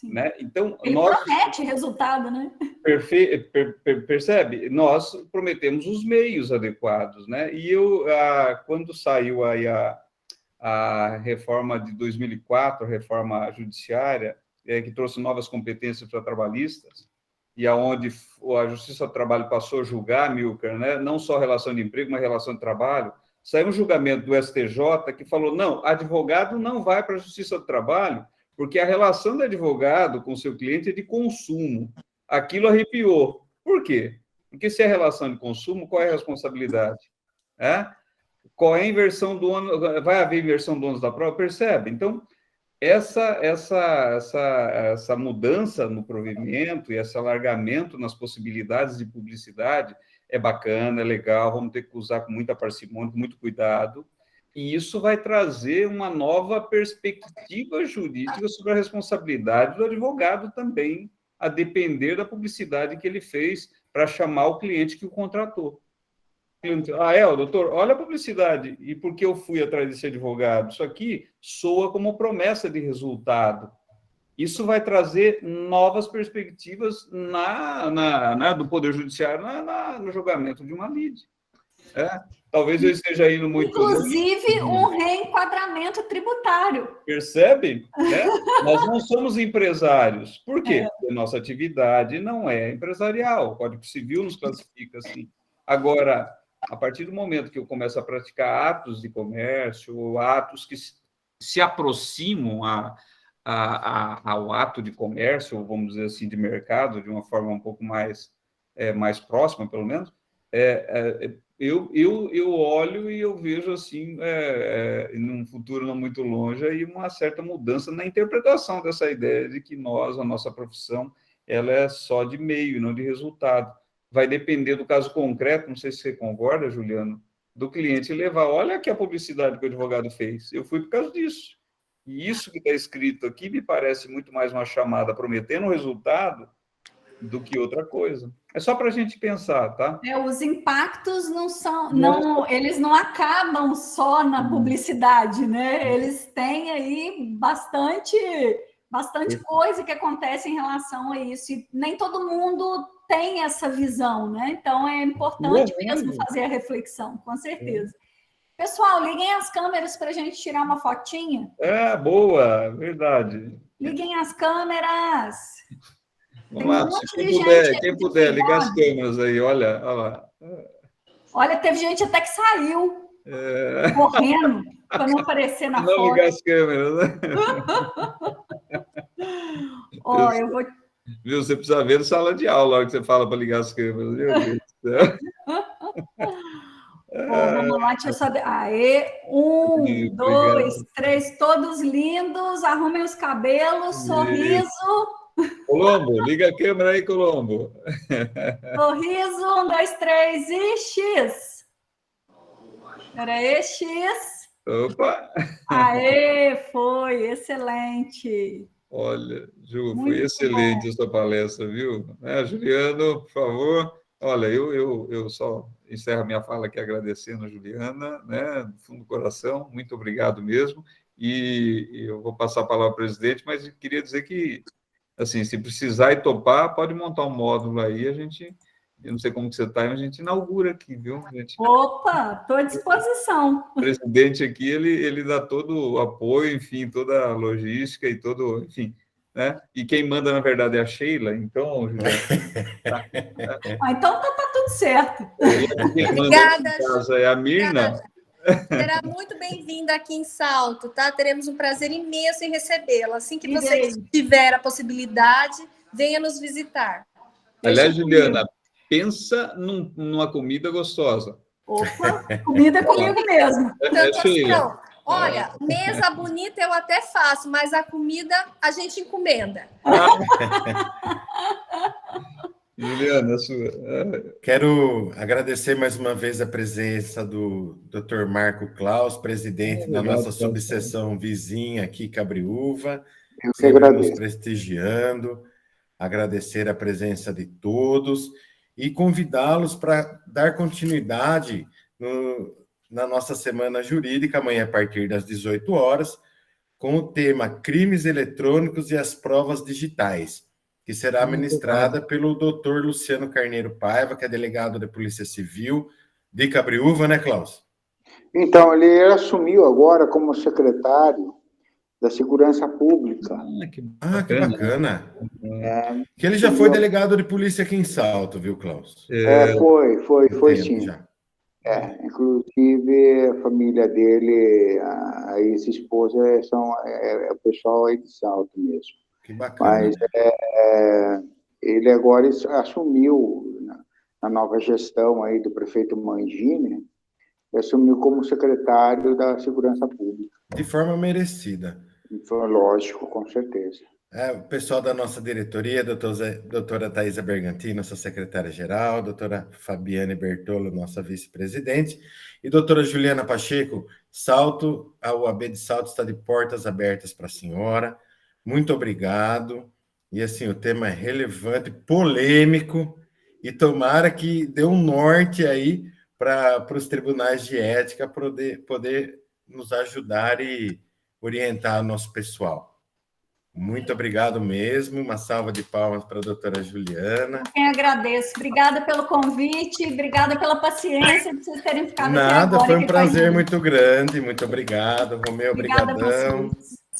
Né? Então, ele promete resultado, né? Percebe? Nós prometemos os meios adequados. Né? E quando saiu aí a reforma de 2004, a reforma judiciária, que trouxe novas competências para trabalhistas, e aonde a Justiça do Trabalho passou a julgar, Milcar, né? Não só relação de emprego, mas relação de trabalho, saiu um julgamento do STJ que falou, não, advogado não vai para a Justiça do Trabalho, porque a relação do advogado com o seu cliente é de consumo. Aquilo arrepiou. Por quê? Porque se é relação de consumo, qual é a responsabilidade? Qual é a inversão do ônus? Vai haver inversão do ônus da prova? Percebe? Então, essa mudança no provimento e esse alargamento nas possibilidades de publicidade é bacana, é legal, vamos ter que usar com muita parcimônia, com muito cuidado, e isso vai trazer uma nova perspectiva jurídica sobre a responsabilidade do advogado também, a depender da publicidade que ele fez para chamar o cliente que o contratou. Doutor, olha a publicidade, e por que eu fui atrás desse advogado? Isso aqui soa como promessa de resultado. Isso vai trazer novas perspectivas do Poder Judiciário no julgamento de uma lide. Talvez eu esteja indo muito... Inclusive, um reenquadramento tributário. Percebe? Nós não somos empresários. Por quê? Porque nossa atividade não é empresarial. O Código Civil nos classifica assim. Agora, a partir do momento que eu começo a praticar atos de comércio, ou atos que se aproximam ao ato de comércio, ou vamos dizer assim, de mercado, de uma forma um pouco mais próxima, pelo menos, eu olho e eu vejo, assim, num futuro não muito longe, aí uma certa mudança na interpretação dessa ideia de que a nossa profissão, ela é só de meio e não de resultado. Vai depender do caso concreto, não sei se você concorda, Juliano, do cliente levar, olha aqui a publicidade que o advogado fez, eu fui por causa disso. E isso que está escrito aqui me parece muito mais uma chamada prometendo resultado do que outra coisa. É só para a gente pensar, tá? Os impactos eles não acabam só na publicidade, né? Eles têm aí bastante bastante coisa que acontece em relação a isso, e nem todo mundo tem essa visão, né? Então, é importante mesmo fazer a reflexão, com certeza. Pessoal, liguem as câmeras para a gente tirar uma fotinha. Boa, verdade. Liguem as câmeras. Vamos lá, quem puder, ligar as câmeras aí, olha lá. Olha, teve gente até que saiu correndo para não aparecer na foto. Não ligar as câmeras, né? Ó, eu vou... Viu, você precisa ver na sala de aula a hora que você fala para ligar as câmeras. Meu Deus do céu. Vamos lá, deixa eu saber. Aê, 1, 2, 3, todos lindos, arrumem os cabelos, sorriso. Colombo, liga a câmera aí, Colombo. Sorriso, 1, 2, 3 e X. Espera aí, X. Opa! Aê, foi, excelente. Olha, Ju, Muito foi excelente a sua palestra, viu? Juliano, por favor. Olha, eu só encerro a minha fala aqui agradecendo a Juliana, né, do fundo do coração, muito obrigado mesmo. E eu vou passar a palavra ao presidente, mas queria dizer que, assim, se precisar e topar, pode montar um módulo aí, eu não sei como que você está, mas a gente inaugura aqui, viu? Opa, estou à disposição. O presidente aqui, ele dá todo o apoio, enfim, toda a logística e todo, enfim, né? E quem manda, na verdade, é a Sheila, então, Juliana... Então tá tudo certo. Obrigada, é a Mirna. Será muito bem-vinda aqui em Salto, tá? Teremos um prazer imenso em recebê-la. Assim que você tiver a possibilidade, venha nos visitar. Aliás, Juliana, pensa numa comida gostosa. Opa, comida comigo mesmo. Sheila. Olha, mesa bonita eu até faço, mas a comida a gente encomenda. Juliana, a sua. Quero agradecer mais uma vez a presença do Dr. Marco Klaus, presidente da nossa subseção vizinha aqui, Cabriúva, sempre nos prestigiando, agradecer a presença de todos e convidá-los para dar continuidade na nossa semana jurídica, amanhã a partir das 18 horas, com o tema Crimes Eletrônicos e as Provas Digitais, que será ministrada pelo Dr. Luciano Carneiro Paiva, que é delegado de Polícia Civil de Cabriúva, né, Klaus? Então, ele assumiu agora como secretário da Segurança Pública. Que bacana. Que ele já foi delegado de polícia aqui em Salto, viu, Klaus? Foi sim. Já. Inclusive, a família dele, a ex-esposa, é o pessoal aí de Salto mesmo. Que bacana. Mas ele agora assumiu, na nova gestão aí do prefeito Mangini, assumiu como secretário da Segurança Pública. De forma merecida. Lógico, com certeza. O pessoal da nossa diretoria, doutora Thaisa Bergantin, nossa secretária-geral, doutora Fabiane Bertolo, nossa vice-presidente, e doutora Juliana Pacheco, a UAB de Salto está de portas abertas para a senhora. Muito obrigado. E, assim, o tema é relevante, polêmico, e tomara que dê um norte aí para os tribunais de ética poder nos ajudar e orientar o nosso pessoal. Muito obrigado mesmo. Uma salva de palmas para a doutora Juliana. Eu agradeço. Obrigada pelo convite, obrigada pela paciência de vocês terem ficado aqui agora. Nada, foi um prazer muito grande. Muito obrigado, Romeu. Obrigadão.